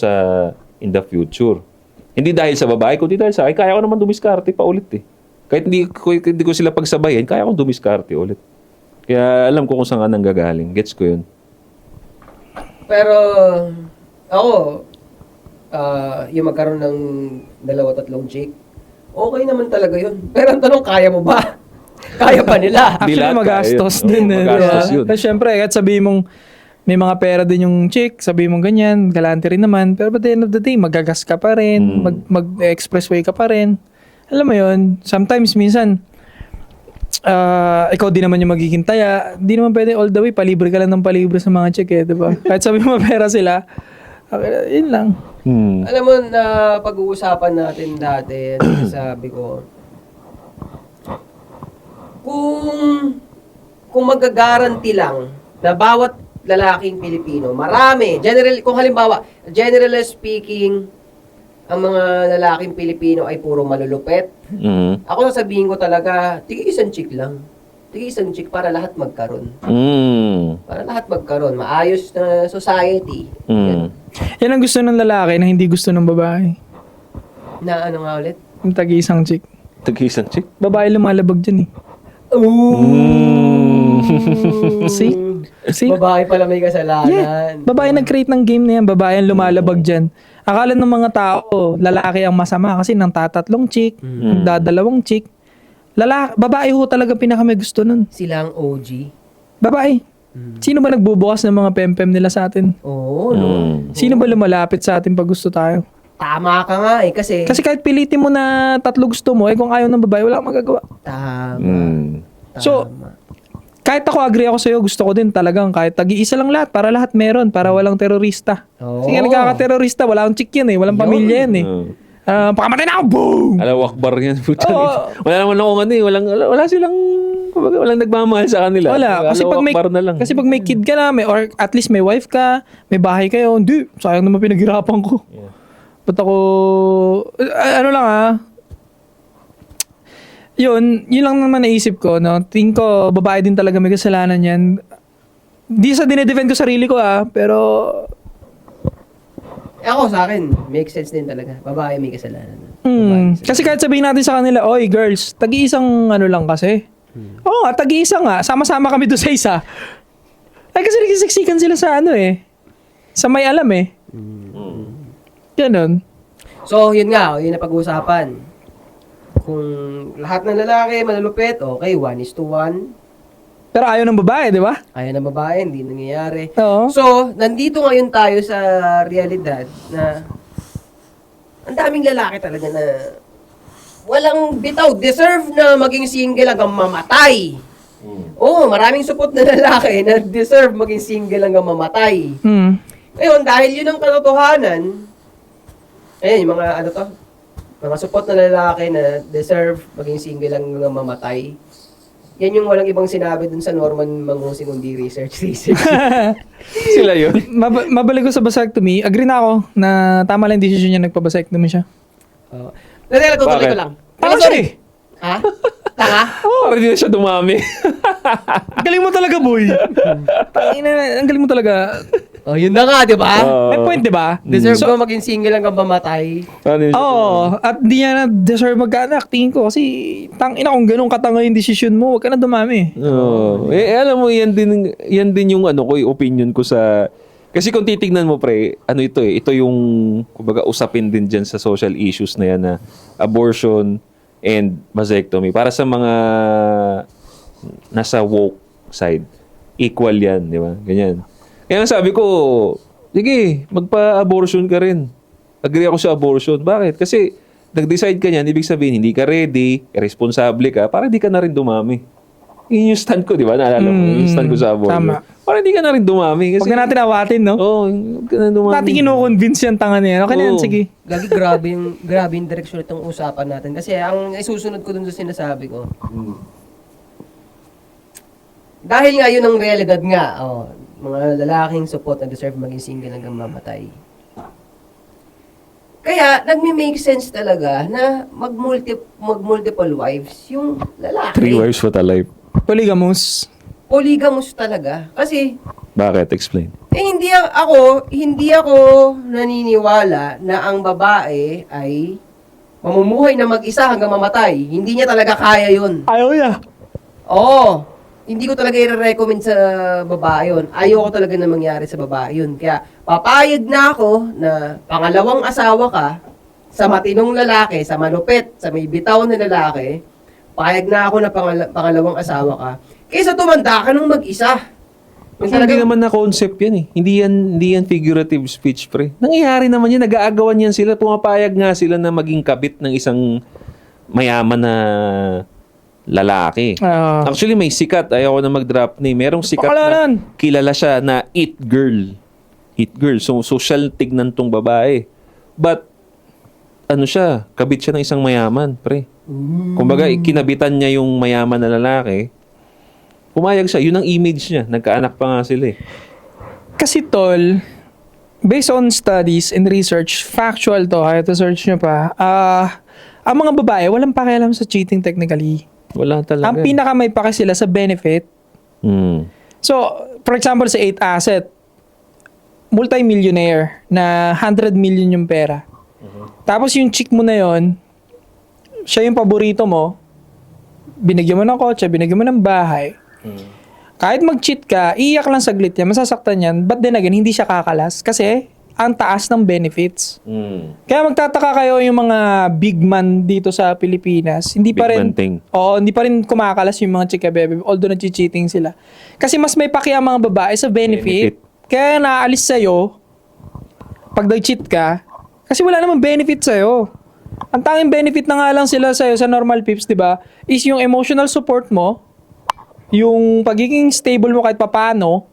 in the future. Hindi dahil sa babae, kundi dahil sa akin. Kaya ko naman dumiskarte pa ulit eh. Kahit hindi ko sila pagsabayin, kaya ko dumiskarte ulit. Kaya alam ko kung saan ka nanggagaling. Gets ko yun. Pero, ako, yung magkaroon ng 2-3 chick, okay naman talaga yun. Pero ang tanong, kaya mo ba? Kaya pa nila. Actually, lahat magastos kaya. din. Magastos yun. Tapos syempre, kahit sabihin mong may mga pera din yung chick, sabihin mong ganyan, galante rin naman. Pero at the end of the day, magagas ka pa rin, mag-expressway ka pa rin. Alam mo yun, sometimes, minsan, ikaw di naman yung magiging taya. Di naman pwede all the way, palibre ka lang ng palibre sa mga chick eh, diba? Kahit sabi mo pera sila, yun lang. Alam mo na pag-uusapan natin dati, sabi ko, kung magagaranti lang na bawat lalaking Pilipino, marami, kung halimbawa, generally speaking, ang mga lalaking Pilipino ay puro malulupet. Ako sasabihin ko talaga, tig-isang chick lang. Tig-isang chick para lahat magkaroon. Para lahat magkaroon. Maayos na society. Yan ang gusto ng lalaki na hindi gusto ng babae. Na ano nga ulit? Yung tag-isang chick. Tag-isang chick? Babae lumalabag dyan eh. Ooh. See? babae pala may kasalanan. Yeah, babae nag-create ng game na yan, babae ang lumalabag dyan. Akala ng mga tao, lalaki ang masama kasi nang tatatlong chick, dadalawang chick. Babae ho talaga pinaka may gusto nun. Sila ang OG. Babae. Sino ba nagbubukas ng mga pempem nila sa atin? Oo, no. Sino ba lumalapit sa atin pag gusto tayo? Tama ka nga eh, kasi... Kasi kahit pilitin mo na tatlo gusto mo, kung ayaw ng babae, wala kang magagawa. Tama. So, kahit ako agree ako sa'yo, gusto ko din talagang kahit tag-iisa lang lahat, para lahat meron, para walang terorista. Oo. Kasi nga nagkaka-terorista, wala akong chick yan eh, walang pamilya yan eh. Pakamatay na ako, boom! Alam, wakbar yan. Oo. Wala naman akong ano eh. Wala silang, kumbaga, walang nagmamahal sa kanila. Wala. Kasi pag, may, wakbar na lang. kasi pag may kid ka na, or at least may wife ka, may bahay kayo, hindi, sayang naman pinaghirapan ko. Yeah. Ba't ako, ano lang yun lang naman naisip ko, no? Tingin ko, babae din talaga may kasalanan yan. Di sa dinedefend ko sarili ko pero... Ako sa akin, make sense din talaga. Babae may kasalanan. Babae may kasalanan. Kasi kahit sabihin natin sa kanila, oy girls, tag-iisang ano lang kasi. Oo nga, tag-iisa nga. Sama-sama kami doon sa isa. Ay kasi nagsisiksikan sila sa ano sa may alam Ganon. So, yun nga, yun na pag-uusapan. Kung lahat ng lalaki malulupit, okay, 1:1. Pero ayaw ng babae, di ba? Ayaw ng babae, hindi nangyayari. Oo. So, nandito ngayon tayo sa realidad na ang daming lalaki talaga na walang bitaw, deserve na maging single hanggang mamatay. Oo, maraming support na lalaki na deserve maging single hanggang mamatay. Ngayon, dahil yun ang katotohanan, yung mga mga support na lalaki na deserve maging single hanggang mamatay. Yan yung walang ibang sinabi dun sa Norman Mangusin kundi research. Sila yun. Mabalik ko sa vasectomy. Agree na ako na tama lang yung decision niya, nagpa-vasectomy siya. Tutuloy ko lang. Tama siya eh. Ha? Tanga? Parang hindi na siya dumami. Ang galing mo talaga, boy. Ang galing mo talaga. Oh, yun na nga, di ba? May point, di ba? Deserve ko maging single hanggang mamatay. Oo. At di niya na deserve mag-anak. Tingin ko kasi tangina kung ganun katanga yung decision mo, huwag ka na dumami. Alam mo, yan din yung yung opinion ko sa... Kasi kung titignan mo, pre, ito yung, kumbaga, usapin din dyan sa social issues na yan na abortion and vasectomy. Para sa mga nasa woke side, equal yan, di ba? Ganyan. Kaya sabi ko, sige, magpa-abortion ka rin. Agree ako sa abortion. Bakit? Kasi nag-decide ka niyan, ibig sabihin, hindi ka ready, irresponsible ka, para hindi ka na rin dumami. Yun yung stand ko, di ba? Naalala mo, yung stand ko sa abortion. Tama. Para hindi ka na rin dumami. Kasi, Huwag na natin awatin, no? Oo, huwag ka na dumami. Dati kino-convince yan tanga na yan. Okay na yan, Oo. sige. Lagi grabe yung direksyon itong usapan natin. Kasi ang isusunod ko dun sa sinasabi ko, dahil nga yun ang realidad nga, mga lalaking support na deserve maging single hanggang mamatay. Kaya, nagme-make sense talaga na mag-multiple wives yung lalaki. 3 wives for a life. Polygamous. Polygamous talaga. Kasi, Bakit? Explain. hindi ako naniniwala na ang babae ay mamumuhay na mag-isa hanggang mamatay. Hindi niya talaga kaya yun. Ayaw niya. Oo. Hindi ko talaga i-recommend sa babae yun. Ayoko talaga na mangyari sa babae yun. Kaya, papayag na ako na pangalawang asawa ka sa matinong lalaki, sa malupit, sa may bitaw na lalaki, payag na ako na pangalawang asawa ka, kaysa tumanda ka ng mag-isa. Kasi hindi naman na concept yan eh. Hindi yan figurative speech, pre. Nangyayari naman yan. Nag-aagawan yan sila. Pumapayag nga sila na maging kabit ng isang mayaman na lalaki. Actually, may sikat. Ayaw ko na mag-drop name. Merong sikat na kilala siya na it girl. It girl. So, social tignan tong babae. But, siya? Kabit siya ng isang mayaman, pre. Kumbaga, kinabitan niya yung mayaman na lalaki. Pumayag siya. Yun ang image niya. Nagkaanak pa nga sila eh. Kasi tol, based on studies and research, factual to, kaya to-search nyo pa, ang mga babae, walang pakialam sa cheating technically. Wala talaga. Ang pinaka may paki sila sa benefit. So, for example, sa 8 asset, multi-millionaire na 100 million yung pera. Tapos yung chick mo na yon, siya yung paborito mo, binigyan mo ng kotse, binigyan mo ng bahay. Kahit mag-cheat ka, iiyak lang saglit yan, masasaktan yan. But then again, hindi siya kakalas. Kasi, ang taas ng benefits. Kaya magtataka kayo yung mga big man dito sa Pilipinas. Hindi pa Big rin, man thing. Oo, hindi pa rin kumakalas yung mga chika bebe, although nag-cheating sila. Kasi mas may paki ang mga babae sa benefit. Kaya naalis sa'yo, pag nag-cheat ka, kasi wala namang benefit sa'yo. Ang tanging benefit na nga lang sila sa'yo sa normal pips, di ba, is yung emotional support mo, yung pagiging stable mo kahit papano,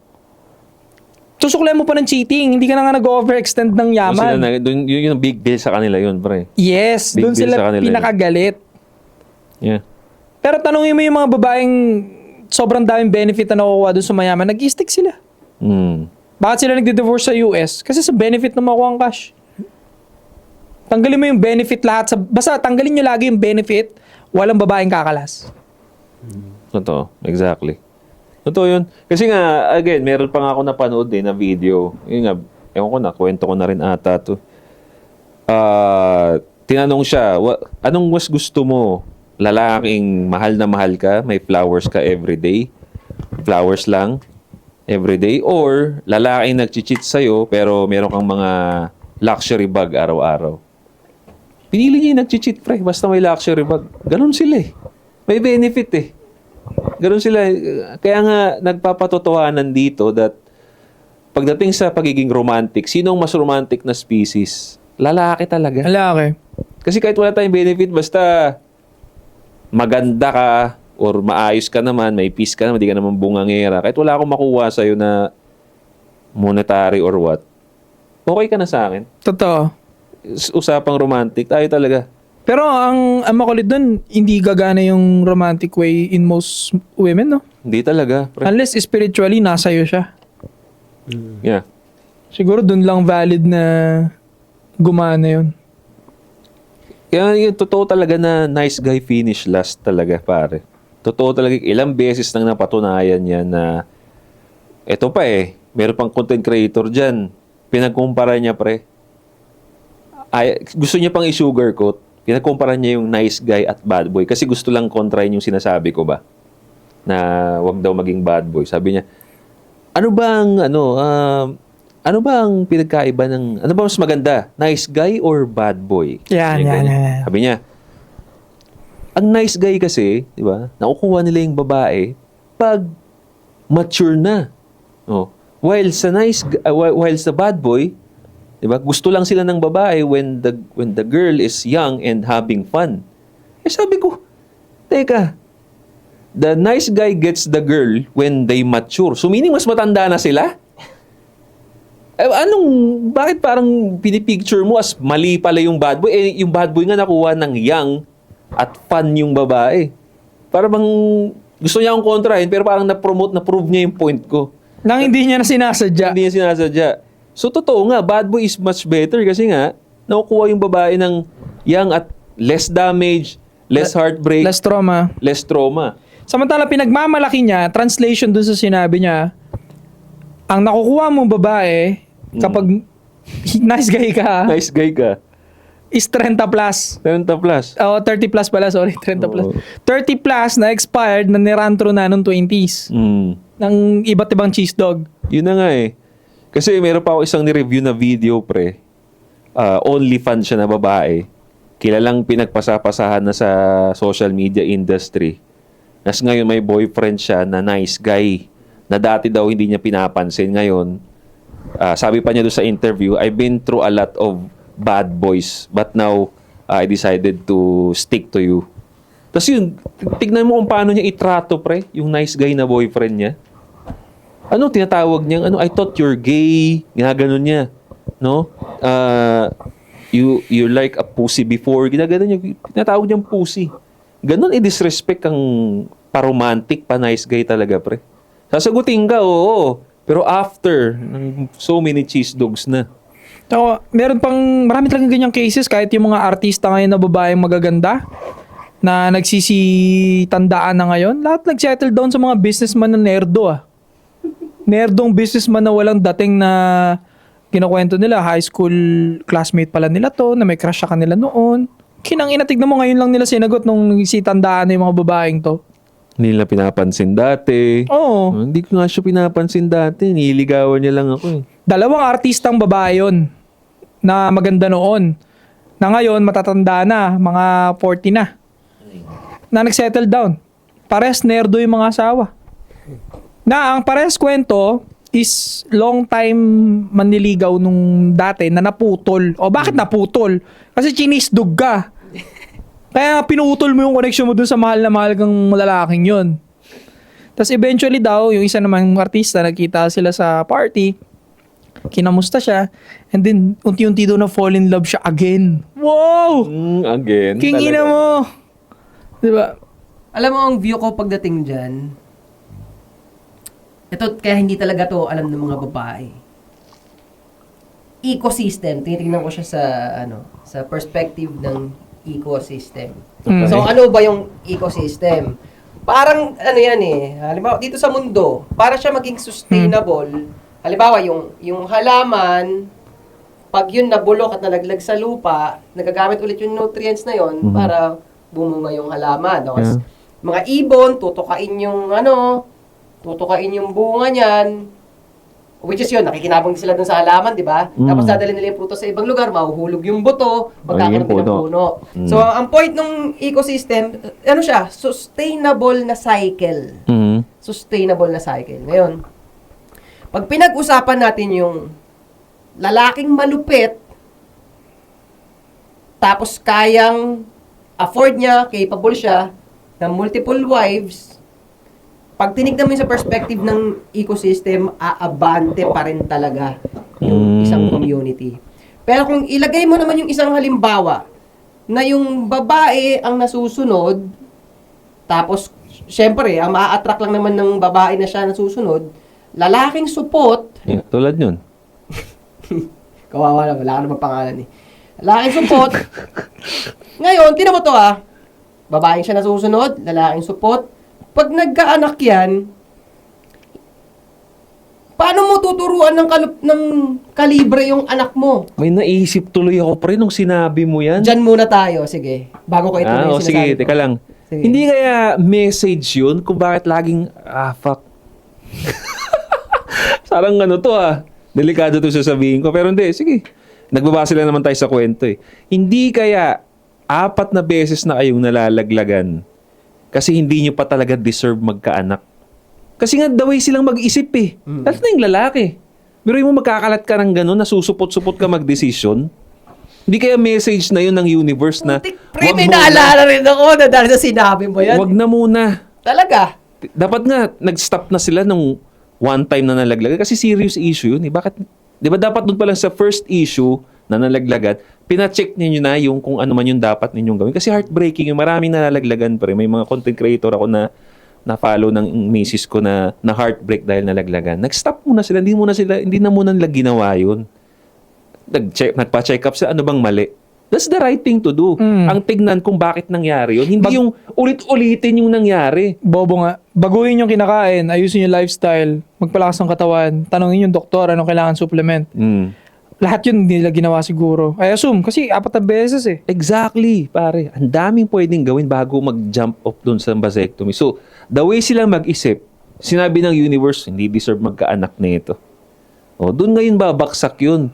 susuklay mo pa ng cheating, hindi ka na nga nag-overextend ng yaman. Yun yung big deal sa kanila yun, pre. Yes, Big doon deal sa sila kanila pinakagalit. Yeah. Pero tanungin mo yung mga babaeng sobrang daming benefit na nakukuha doon sa mayaman, nag-stick sila. Bakit sila nagdi-divorce sa US? Kasi sa benefit na makuha ang cash. Tanggalin mo yung benefit lahat. Basta tanggalin nyo lagi yung benefit, walang babaeng kakalas. Totoo. Exactly. Totoo yun. Kasi nga, again, meron pa nga ako napanood na video. Yun nga, ewan ko na, kwento ko na rin ata to. Tinanong siya, anong mas gusto mo? Lalaking mahal na mahal ka, may flowers ka everyday? Flowers lang everyday? Or lalaking nag-cheat sa'yo, pero meron kang mga luxury bag araw-araw? Pinili niya yung nag-cheat, pre. Basta may luxury bag. Ganun sila eh. May benefit eh. Ganun sila. Kaya nga, nagpapatotohanan dito that pagdating sa pagiging romantic, sinong mas romantic na species? Lalaki talaga. Lalaki. Kasi kahit wala tayong benefit, basta maganda ka or maayos ka naman, may peace ka naman, hindi ka naman bungangera. Kahit wala akong makuha sa'yo na monetary or what, okay ka na sa akin. Totoo. Usapang romantic, tayo talaga. Pero ang makulit doon, hindi gagana yung romantic way in most women, no? Hindi talaga. Pre. Unless spiritually, nasa iyo siya. Yeah. Siguro doon lang valid na gumana yun. Kaya yung totoo talaga na nice guy finish last talaga, pare. Totoo talaga, ilang beses nang napatunayan yan na eto pa eh, meron pang content creator dyan. Pinagkumpara niya, pre. Gusto niya pang i-sugarcoat. Pinagkumpara niya yung nice guy at bad boy kasi gusto lang kontrahin yung sinasabi ko ba na wag daw maging bad boy. Sabi niya, ano bang pinagkaiba ng, ano ba mas maganda? Nice guy or bad boy? Yan. Sabi niya, ang nice guy kasi, di ba, nakukuha nila yung babae pag mature na. Oh. While sa bad boy, di ba, gusto lang sila ng babae when the girl is young and having fun. Eh sabi ko, teka, the nice guy gets the girl when they mature. So meaning mas matanda na sila? Bakit parang pinipicture mo as mali pala yung bad boy? Eh, yung bad boy nga nakuha ng young at fun yung babae. Para bang gusto niya akong kontrahin pero parang na-prove niya yung point ko. Nang hindi niya na sinasadya. Hindi niya sinasadya. So totoo nga, bad boy is much better kasi nga nakukuha yung babae ng young at less damage, less heartbreak, Less trauma. less trauma. Samantala, pinagmamalaki niya, translation dun sa sinabi niya, ang nakukuha mong babae, kapag nice guy ka, Nice guy ka. is 30 plus. 30 plus. 30 plus pala, sorry, 30 plus. Oo. 30 plus na expired na nirantro na nung 20s. Ng iba't ibang cheese dog. Yun na nga eh. Kasi meron pa ako isang ni-review na video, pre. Only fan siya na babae. Kilalang pinagpasapasahan na sa social media industry. Nas ngayon may boyfriend siya na nice guy. Na dati daw hindi niya pinapansin. Ngayon, sabi pa niya doon sa interview, I've been through a lot of bad boys. But now, I decided to stick to you. Tapos yun, tignan mo kung paano niya itrato, pre. Yung nice guy na boyfriend niya. Ano tinatawag niya? I thought you're gay. Ginaganon niya. No? You're like a pussy before. Ginaganon niya. Tinatawag niyang pussy. Ganon i-disrespect ang pa-romantic, pa-nice guy talaga, pre. Sasagutin ka, oo. Pero after, so many cheese dogs na. So, marami talagang ganyang cases kahit yung mga artista ngayon na babaeng magaganda na nagsisitandaan na ngayon, lahat nag-settle down sa mga businessman na nerdo Nerdong businessman na walang dating na kinukwento nila, high school classmate pala nila to, na may crush sa kanila noon. Kinang ina, tignan mo ngayon lang nila sinagot nung sitandaan na yung mga babaeng to. Hindi nila pinapansin dati. Oo. Hindi ko nga siya pinapansin dati. Nililigawan niya lang ako eh. Dalawang artistang babae yun na maganda noon. Na ngayon, matatanda na, mga 40 na. Na nag-settle down. Pares nerdo yung mga asawa. Na ang pares kwento is long time manliligaw nung dati na naputol. O bakit naputol? Kasi chinisdog ka. Kaya pinutol mo yung connection mo dun sa mahal na mahal kang lalaking yun. Tapos eventually daw, yung isa namang artista, nagkita sila sa party, kinamusta siya, and then unti-unti daw na fall in love siya again. Wow! Again. Kingina talaga. mo! Diba? Alam mo, ang view ko pagdating dyan, ito, kaya hindi talaga to alam ng mga babae. Ecosystem, tinitingnan ko siya sa, sa perspective ng ecosystem. Mm. So, ano ba yung ecosystem? Parang, yan halimbawa, dito sa mundo, para siya maging sustainable, halimbawa, yung halaman, pag yun nabulok at nalaglag sa lupa, nagagamit ulit yung nutrients na yon para bumunga yung halaman. No? Yeah. Mga ibon, tutukain yung bunga niyan, which is yun, nakikinabang sila dun sa halaman, di ba? Tapos dadalhin nila yung prutas sa ibang lugar, mahuhulog yung buto, magkakaroon din ng puno. So, ang point ng ecosystem, siya, sustainable na cycle. Sustainable na cycle. Ngayon, pag pinag-usapan natin yung lalaking malupit, tapos kayang afford niya, capable siya, ng multiple wives, pag tinignan mo sa perspective ng ecosystem, aabante pa rin talaga yung isang community. Pero kung ilagay mo naman yung isang halimbawa, na yung babae ang nasusunod, tapos, syempre, ang maa-attract lang naman ng babae na siya nasusunod, lalaking supot, Yeah, tulad yun. kawawa na, wala ka naman pangalan eh. Lalaking supot, ngayon, tinan mo to babaeng siya nasusunod, lalaking supot, pag nagkaanak yan, paano mo tuturuan ng kalibre yung anak mo? May naisip tuloy ako pre nung sinabi mo yan. Diyan muna tayo, sige. Bago ko ituloy yung sige, sinasabi ko. teka lang. Sige. Hindi kaya message yun kung bakit laging, fuck. Sarang delikado to sasabihin ko. Pero hindi, sige. Nagbabase lang naman tayo sa kwento eh. Hindi kaya 4 na beses na kayong nalalaglagan kasi hindi nyo pa talaga deserve magkaanak. Kasi nga, the way silang mag-isip eh. Lalo na yung lalaki. Pero yung magkakalat ka ng gano'n, nasusupot-supot ka mag-desisyon. Hindi kaya message na yun ng universe na, Pre, may naalala rin ako na dahil sa sinabi mo yan. wag na muna. Talaga. Dapat nga, nag-stop na sila nung one time na nalaglagan. Kasi serious issue yun eh. Bakit? Di ba dapat doon pa lang sa first issue na nalaglagan, pina-check ninyo na yung kung ano man yung dapat ninyong gawin. Kasi heartbreaking yung maraming nalalaglagan pa rin. May mga content creator ako na na-follow ng misis ko na heartbreak dahil nalaglagan. Nag-stop muna sila. Hindi na muna nila ginawa yun. Nagpa-check up sa ano bang mali. That's the right thing to do. Ang tignan kung bakit nangyari yun. Hindi yung ulit-ulitin yung nangyari. Bobo nga. Baguhin yung kinakain, ayusin yung lifestyle, magpalakas ng katawan, tanongin yung doktor anong kailangan supplement. Lahat yun hindi nila ginawa siguro. I assume, kasi 4 na beses eh. Exactly, pare. Ang daming pwedeng gawin bago mag-jump off dun sa vasectomy. So, the way silang mag-isip, sinabi ng universe, hindi deserve magkaanak na ito. O, dun ngayon babaksak yun.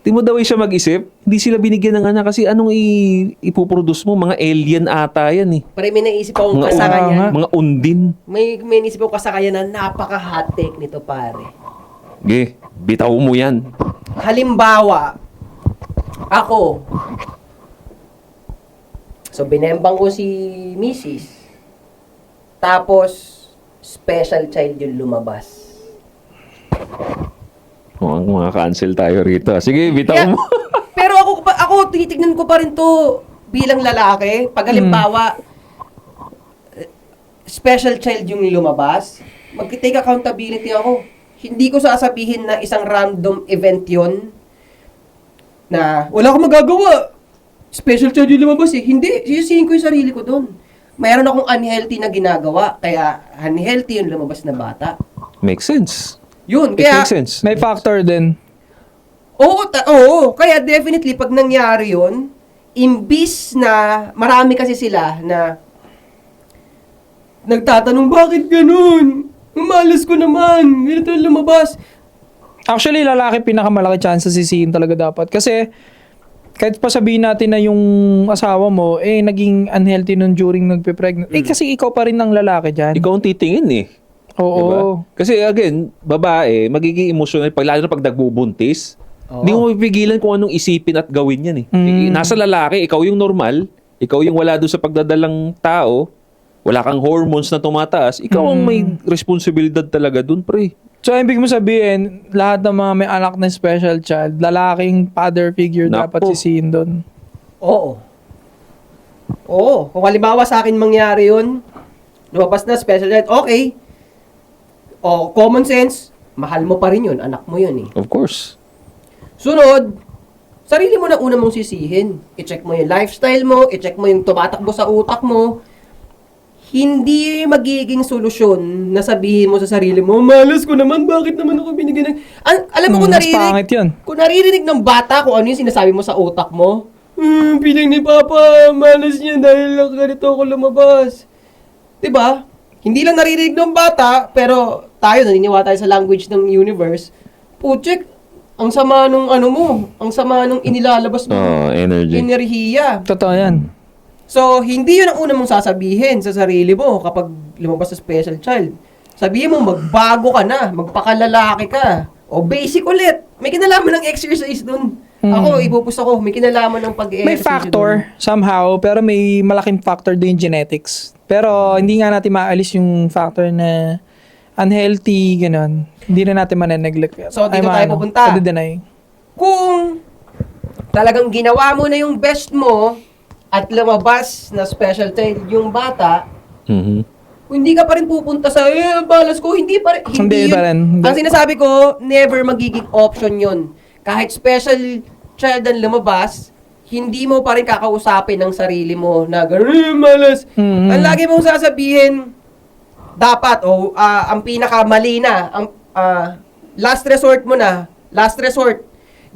Di mo the way siya mag-isip, hindi sila binigyan ng anak kasi anong ipuproduce mo? Mga alien ata yan eh. Pre, may naisip akong Mga, kasakayan. mga undin. May naisip akong kasakayan na napaka-hot take nito, pare. Okay, bitaw mo yan. Halimbawa, ako, so binembang ko si Mrs. Tapos, special child yung lumabas. Mga cancel tayo rito. Sige, bitaw Kaya- mo. Pero ako tinitignan ko pa rin to bilang lalaki. Pag halimbawa, special child yung lumabas, mag-take accountability ako. Hindi ko sasabihin na isang random event yon na wala akong magagawa. Special child yung lumabas eh. Hindi, sisisihin ko yung sarili ko doon. Mayroon akong unhealthy na ginagawa, kaya unhealthy yung lumabas na bata. Makes sense. Yun, It kaya... makes sense. May factor din. Oo, kaya definitely pag nangyari yun, imbis na marami kasi sila na nagtatanong, bakit ganun? Ang malas ko naman. Ganito yung lumabas. Actually, lalaki pinakamalaki chance sisihin talaga dapat. Kasi, kahit pa sabihin natin na yung asawa mo, naging unhealthy nun during nagpe-pregnant. Kasi ikaw pa rin ang lalaki dyan. Ikaw ang titingin eh. Oo. Diba? Kasi again, babae, magiging emotional, lalo na pag nagbubuntis, hindi mo mapipigilan kung anong isipin at gawin yan eh. Nasa lalaki, ikaw yung normal, ikaw yung wala doon sa pagdadalang tao, wala kang hormones na tumataas, ikaw ang may responsibilidad talaga doon, pre. So, ibig mo sabihin, lahat ng mga may anak na special child, lalaking father figure dapat Napo. sisihin doon. Oo. Oo. Kung halimbawa sa akin mangyari yun, lumabas na special ed, okay. O, common sense, mahal mo pa rin yun, anak mo yun eh. Of course. Sunod, sarili mo na una mong sisihin. I-check mo yung lifestyle mo, i-check mo yung tumatakbo sa utak mo. Hindi magiging solusyon na sabihin mo sa sarili mo, malas ko naman, bakit naman ako binigyan ng... alam mo kung Mas pangit yun. kung naririnig ng bata kung ano yung sinasabi mo sa utak mo, pinang ni Papa, malas niya dahil lang ganito ako lumabas. Diba? Hindi lang naririnig ng bata, pero tayo, naniniwala tayo sa language ng universe. Puchek, ang sama nung ano mo, ang sama nung inilalabas mo. Energy. Enerhiya. Totoo yan. So, hindi yun ang una mong sasabihin sa sarili mo kapag lumabas sa special child. Sabihin mo, magbago ka na, magpakalalaki ka. O basic ulit. May kinalaman ng exercise dun. Ako, ipupus ako, may kinalaman ng pag-exercise. May factor somehow, pero may malaking factor din genetics. Pero hindi nga natin maalis yung factor na unhealthy, gano'n. Hindi na natin maneneglect. So, dito tayo pupunta. Pwede Kung talagang ginawa mo na yung best mo at lumabas na special child yung bata, Mhm. kung hindi ka pa rin pupunta sa, balas ko, hindi pa rin. Hindi yun. pa rin. Hindi. Ang sinasabi ko, never magiging option yun. Kahit special child ang lumabas, hindi mo pa rin kakausapin ng sarili mo na gano'n, malas. Ang lagi mong sasabihin, dapat, ang pinakamali na, ang last resort mo na, last resort,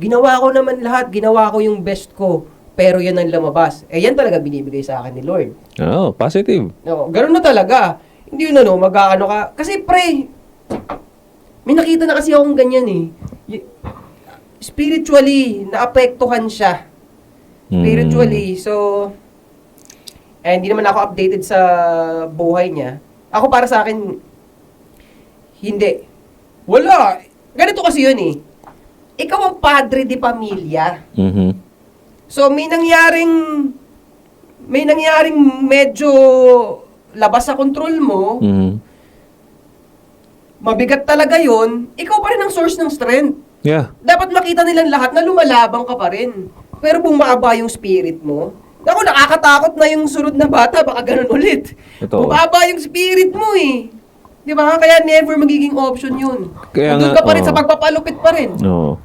ginawa ko naman lahat, ginawa ko yung best ko, pero yan ang lumabas. Yan talaga binibigay sa akin ni Lord. Oh, positive. No, ganun na talaga. Hindi yun mag-ano ka. Kasi pre, may nakita na kasi akong ganyan eh. Spiritually, naapektuhan siya. Spiritually. So, hindi naman ako updated sa buhay niya. Ako para sa akin, hindi. Wala. Ganito kasi yun eh. Ikaw ang padre di pamilya. Mhm. So, may nangyaring medyo labas sa kontrol mo, Mhm. mabigat talaga yon, ikaw pa rin ang source ng strength. Yeah. Dapat makita nilang lahat na lumalabang ka pa rin. Pero bumaba yung spirit mo, naku, nakakatakot na yung sunod na bata, baka ganun ulit. Totoo. Bumaba yung spirit mo eh. Di ba? Kaya never magiging option yun. Kaya Doon nga, ka pa rin oo. sa pagpapalupit pa rin. No.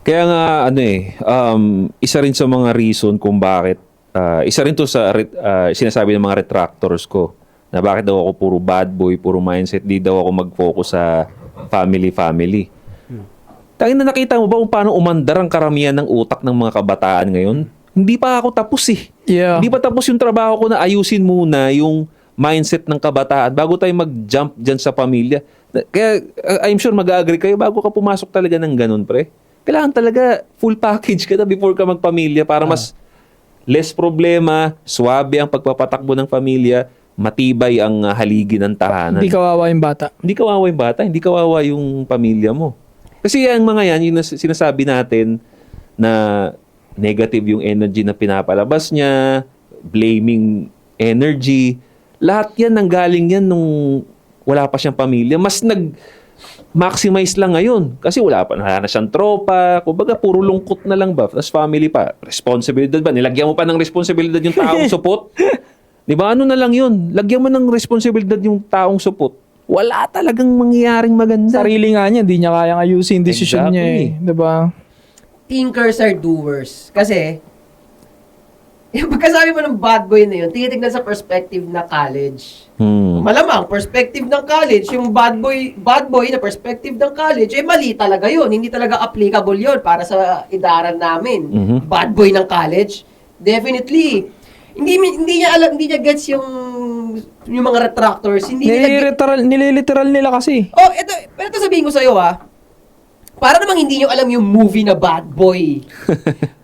Kaya nga isa rin sa mga reason kung bakit isa rin to sa sinasabi ng mga retractors ko na bakit daw ako puro bad boy, puro mindset, di daw ako mag-focus sa family. Tangin na nakita mo ba kung paano umandar ang karamihan ng utak ng mga kabataan ngayon? Hindi pa ako tapos eh. Yeah. Hindi pa tapos yung trabaho ko na ayusin muna yung mindset ng kabataan bago tayo mag-jump dyan sa pamilya. Kaya I'm sure mag-agree kayo bago ka pumasok talaga ng ganun, pre. Kailangan talaga full package ka na before ka magpamilya para mas less problema, swabe ang pagpapatakbo ng pamilya, matibay ang haligi ng tahanan. Hindi kawawa yung bata. Hindi kawawa yung bata, hindi kawawa yung pamilya mo. Kasi ang mga yan, yung sinasabi natin na negative yung energy na pinapalabas niya, blaming energy, lahat yan nanggaling yan nung wala pa siyang pamilya. Mas maximize lang ngayon. Kasi wala na siyang tropa. Kumbaga, puro lungkot na lang ba? Tapos family pa. Responsibilidad ba? Nilagyan mo pa ng responsibilidad yung taong supot? Di ba? Ano na lang yun? Lagyan mo ng responsibilidad yung taong supot. Wala talagang mangyayaring maganda. Sarili nga niya, hindi niya kayang ayusin yung desisyon niya eh. Diba? Thinkers are doers. Kasi, yung pagkasabi mo ng bad boy na yun, tinitignan sa perspective na college. Malamang, perspective ng college, yung bad boy na perspective ng college, mali talaga yun. Hindi talaga applicable yun para sa idaran namin. Bad boy ng college, definitely. Hindi niya gets yung yung mga retractors, hindi nila... Nililiteral nila kasi. Oh, ito sabihin ko sa'yo para namang hindi nyo alam yung movie na Bad Boy.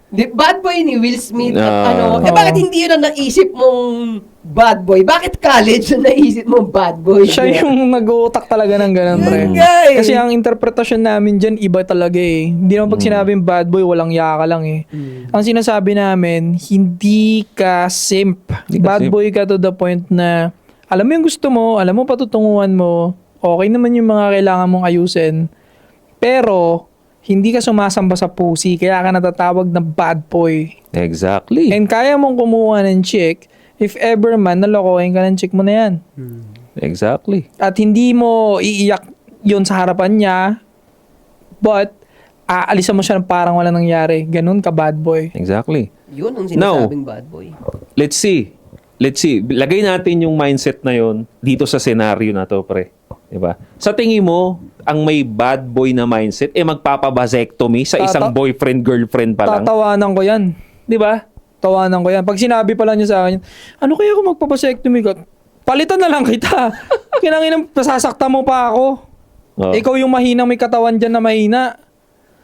Bad Boy ni Will Smith at bakit hindi yun ang naisip mong Bad Boy? Bakit college ang naisip mong Bad Boy? Siya yung nag-uutak talaga ng ganun, pre. Kasi ang interpretasyon namin dyan, iba talaga eh. Hindi naman pag sinabing bad boy, walang yaka lang eh. Ang sinasabi namin, hindi ka simp. Bad boy ka to the point na alam mo yung gusto mo, alam mo patutunguhan mo, okay naman yung mga kailangan mong ayusin, pero hindi ka sumasamba sa pussy, kaya ka natatawag na bad boy. Exactly. And kaya mong kumuha ng chick, if ever man, nalokohin ka ng chick mo na yan. Exactly. At hindi mo iiyak yun sa harapan niya, but aalisan mo siya ng parang wala nangyari. Ganun ka bad boy. Exactly. Yun ang sinasabing Bad Boy. Let's see. Lagay natin yung mindset na yon dito sa scenario na to, pre. Diba? Sa tingin mo, ang may bad boy na mindset, magpapabasectomy sa isang boyfriend-girlfriend pa lang? Tatawanan ko yan. Diba? Tawanan ko yan. Pag sinabi pa lang niya sa akin, ano kaya kung magpapasectomy ka? Palitan na lang kita. Kinanginang sasakta mo pa ako. Oh. Ikaw yung mahinang may katawan dyan na mahina.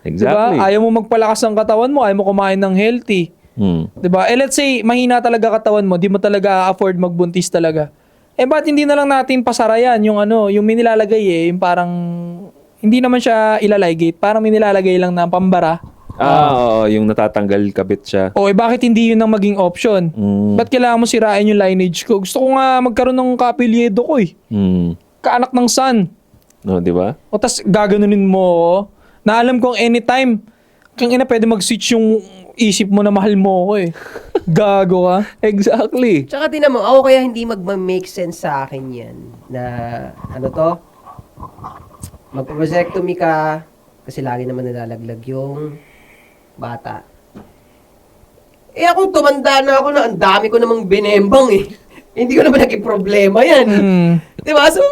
Exactly. Diba? Ayaw mo magpalakas ng katawan mo, ayaw mo kumain ng healthy. Diba? Let's say, mahina talaga katawan mo, di mo talaga afford magbuntis talaga. Ba't hindi na lang natin pasarayan yung yung may nilalagay yung parang, hindi naman siya ilaligate, parang may nilalagay lang na pambara. Yung natatanggal kabit siya. Bakit hindi yun ang maging option? Ba't kailangan mo sirain yung lineage ko? Gusto ko nga magkaroon ng kapilyedo ko Kaanak ng son. No, di ba? Tas gaganunin mo na alam kong anytime, kang ina pwede mag-switch yung isip mo na mahal mo ako Gago ka. Exactly. Tsaka tinan mo, ako kaya hindi mag-make sense sa akin yan. Na, magpapasectomy ka, kasi lagi naman nalalaglag yung bata. Ako, tumanda na ako na ang dami ko namang binembang Hindi ko naman naging problema yan. Diba? So,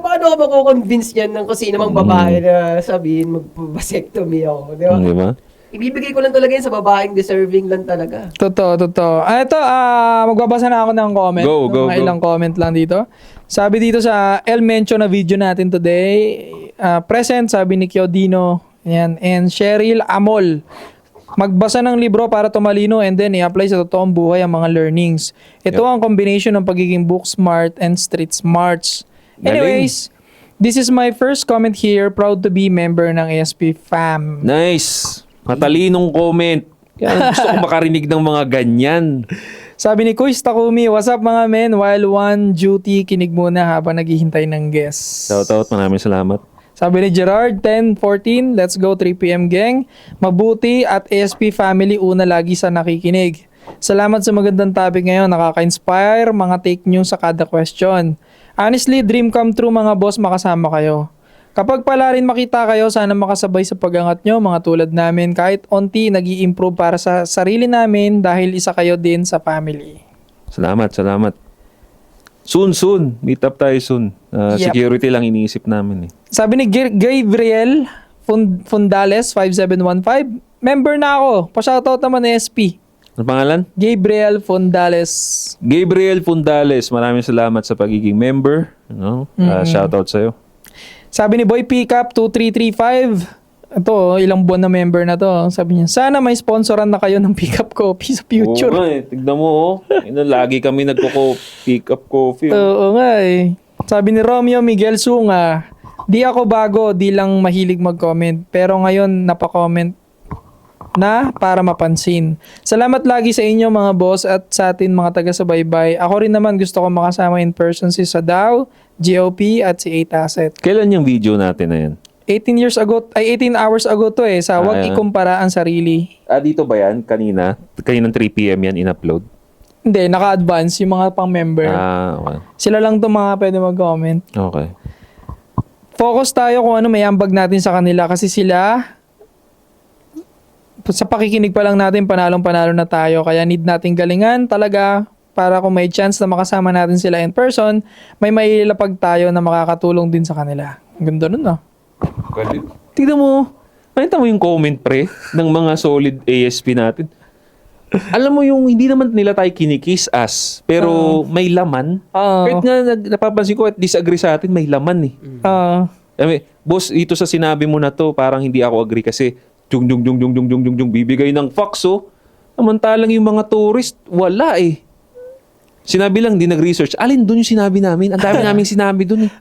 paano ako mako-convince yan ng kung sino mang babae na sabihin magpapasectomy ako? Diba? Diba? Ibibigay ko lang talaga yan sa babaeng deserving lang talaga. Totoo. Ito, magbabasa na ako ng comment. Go. Ilang comment lang dito. Sabi dito sa El Mencho na video natin today, present, sabi ni Kiodino, yan, and Cheryl Amol. Magbasa ng libro para tumalino and then i-apply sa totoong buhay ang mga learnings. Ito ang combination ng pagiging book smart and street smarts. Anyways, this is my first comment here. Proud to be member ng ASP fam. Nice. Matalinong comment. Kaya gusto ko makarinig ng mga ganyan. Sabi ni Kuis Takumi, what's up mga men? While one duty, kinig muna habang naghihintay ng guest. Shoutout, maraming salamat. Sabi ni Gerard, 10:14, let's go 3 p.m. gang. Mabuti at ASP family una lagi sa nakikinig. Salamat sa magandang topic ngayon. Nakaka-inspire mga take nyo sa kada question. Honestly, dream come true mga boss, makasama kayo. Kapag pala rin makita kayo, sana makasabay sa pag-angat nyo, mga tulad namin. Kahit onti, nag-i-improve para sa sarili namin dahil isa kayo din sa family. Salamat. Soon. Meet up tayo soon. Security lang iniisip namin Sabi ni Gabriel Fundales, 5715, member na ako. Pa-shoutout naman ni SP. Ano pangalan? Gabriel Fundales. Gabriel Fundales, maraming salamat sa pagiging member. Shoutout sa'yo. Sabi ni Boy Pickup 2335, ito, ilang buwan na member na to. Sabi niya, sana may sponsoran na kayo ng pickup coffee sa future. Oo nga tignan mo lagi kami pick up coffee. Oo nga Sabi ni Romeo Miguel Sunga, di ako bago, di lang mahilig mag-comment. Pero ngayon, napakomment na para mapansin. Salamat lagi sa inyo mga boss at sa atin mga taga-subaybay. Ako rin naman gusto ko makasama in person si Sadao, GOP at si 8 Asset. Kailan yung video natin na yan? 18 hours ago to sa wag ikumpara ang sarili. Dito ba yan? Kaninang 3 p.m. yan in-upload? Hindi, naka-advance yung mga pang-member. Okay. Sila lang to mga pwede mag-comment. Okay. Focus tayo kung ano may ambag natin sa kanila kasi sila sa pakikinig pa lang natin panalong-panalo na tayo kaya need nating galingan talaga para kung may chance na makasama natin sila in person, may mailapag tayo na makakatulong din sa kanila. Ganda nun Tignan mo. Pakita mo yung comment, pre, ng mga solid ASP natin. alam mo yung hindi naman nila tayo kinikiss as, pero may laman. Kahit nga napapansin ko at disagree sa atin, may laman eh. Boss, ito sa sinabi mo na to, parang hindi ako agree kasi yung bibigay ng facts oh. Samantalang yung mga tourist, wala eh. Sinabi lang, di nag-research. Alin doon yung sinabi namin? Ang dami naming sinabi doon eh.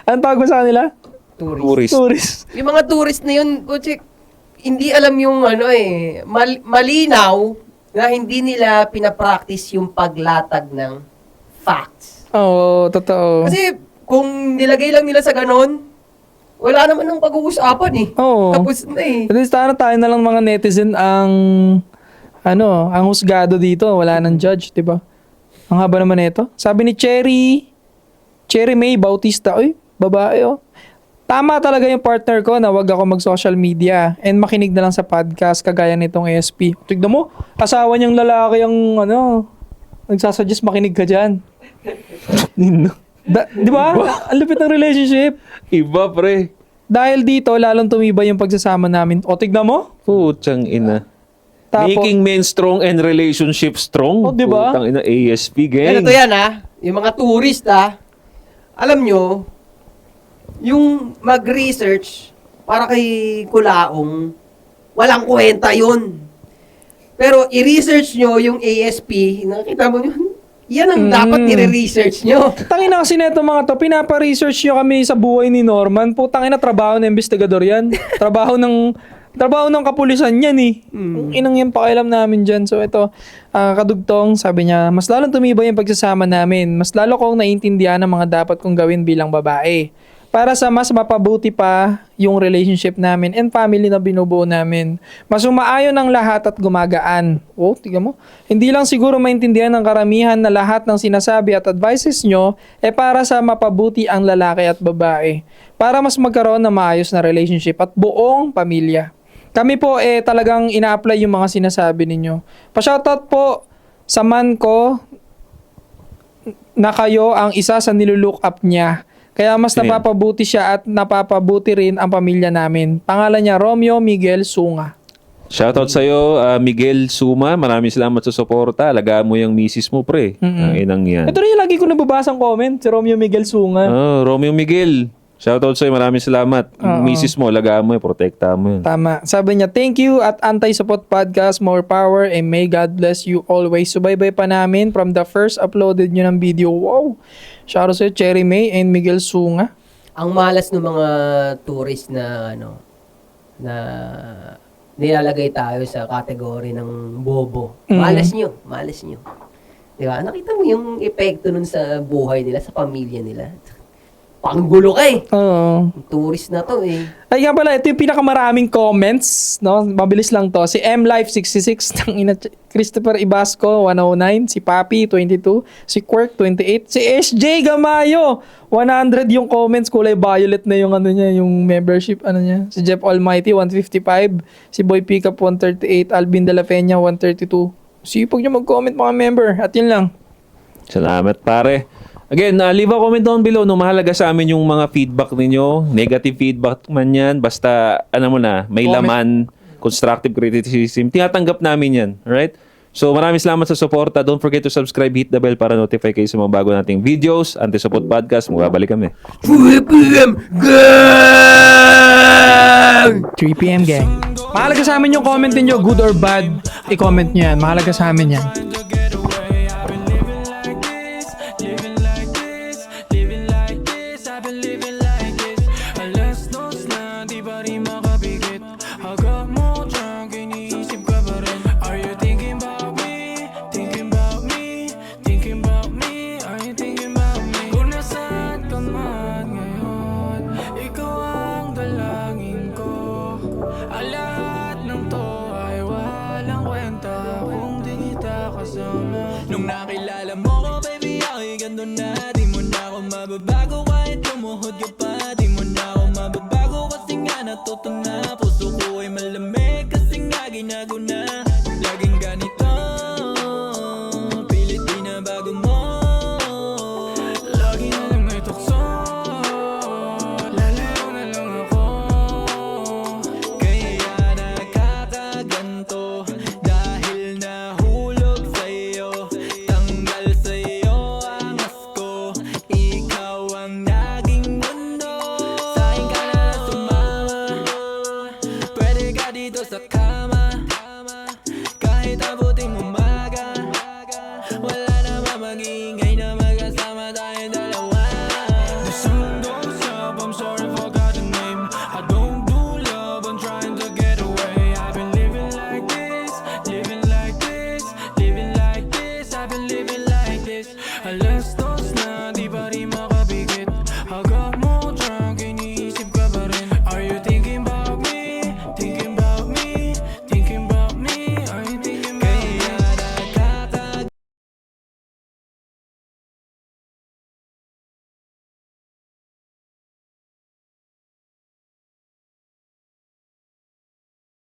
Ang tawag mo sa kanila? Tourist. Yung mga tourist na yun, Kuchik, hindi alam yung malinaw na hindi nila pinapractice yung paglatag ng facts. Oo, totoo. Kasi kung nilagay lang nila sa ganon, wala naman ng pag-uusapan eh. Oo. Tapos na eh. At least tayo na lang mga netizen ang husgado dito. Wala nang judge, di ba? Ang haba naman ito. Sabi ni Cherry May Bautista, oy, babae oh. Tama talaga yung partner ko na wag ako mag-social media and makinig na lang sa podcast kagaya nitong ASP. Tignan mo, asawa niyang lalaki ang nagsasuggest makinig ka dyan. Di ba? Ang lupit ng relationship. Iba pre. Dahil dito, lalong tumibay yung pagsasama namin. O, tignan mo. Putang ina. Tapos, Making men strong and relationship strong. Oh, di ba? Putang ina, ASP gang. Ganito yan yung mga tourist alam nyo, yung mag-research para kay Kulaong, walang kwenta yun. Pero i-research nyo yung ASP, nakita mo yun, yan ang dapat i-research nyo. tangin na kasi neto mga to, pinapa-research nyo kami sa buhay ni Norman. Putang ina, trabaho ng investigador yan. Trabaho ng kapulisan yan eh. Inang yung pakialam namin dyan. So ito, kadugtong, sabi niya, mas lalong tumibay yung pagsasama namin. Mas lalo kong naiintindihan ang mga dapat kong gawin bilang babae. Para sa mas mapabuti pa yung relationship namin and family na binubuo namin. Mas umaayon ang lahat at gumagaan. Oh, tingnan mo. Hindi lang siguro maintindihan ng karamihan na lahat ng sinasabi at advices nyo para sa mapabuti ang lalaki at babae. Para mas magkaroon ng maayos na relationship at buong pamilya. Kami po talagang ina-apply yung mga sinasabi ninyo. Pa-shoutout po sa man ko na kayo ang isa sa nilulook up niya. Kaya mas napapabuti siya at napapabuti rin ang pamilya namin. Pangalan niya Romeo Miguel Sunga. Shoutout sa'yo, Miguel Suma. Maraming salamat sa suporta. Alagaan mo yung misis mo, pre. Ang inang yan. Ito rin yung lagi ko nababasang comment, si Romeo Miguel Sunga. Oh, Romeo Miguel. Shoutout sa'yo. Maraming salamat. Misis mo, alagaan mo yun. Protektahan mo yun. Tama. Sabi niya, thank you at Anti-Support Podcast, more power, and may God bless you always. Subaybay pa namin from the first uploaded nyo ng video. Wow! Shoutout sa'yo, Cherry May and Miguel Sunga. Ang malas ng mga tourist na nilalagay tayo sa kategory ng bobo. Malas nyo. Di ba? Nakita mo yung epekto nun sa buhay nila, sa pamilya nila. Panggulo ka eh. Oo. Tourist na to eh. Ay nga pala, ito yung pinakamaraming comments, no? Mabilis lang to. Si MLife66, Christopher Ibasco, 109. Si Papi, 22. Si Quirk, 28. Si SJ Gamayo, 100 yung comments. Kulay violet na yung yung membership, niya. Si Jeff Almighty, 155. Si Boy Pickup, 138. Alvin De La Peña, 132. Sipag nyo mag-comment mga member. At yun lang. Salamat, pare. Again, leave a comment down below. No, mahalaga sa amin yung mga feedback ninyo. Negative feedback man yan. Basta, may laman, constructive criticism. Tinatanggap namin yan. Alright? So, maraming salamat sa suporta. Don't forget to subscribe, hit the bell para notify kayo sa mga bago nating videos. Anti-Support Podcast. Magbabalik kami. 3 p.m. gang. Mahalaga sa amin yung comment niyo, good or bad. I-comment nyo yan. Mahalaga sa amin yan. Nung nakilala mo ko, baby, ako'y gando na. Di mo na ako mababago kahit lumuhod ka pa. Di mo na ako mababago kasi nga natuto na. Puso ko ay malamig kasi nga ginago na. Laging ganito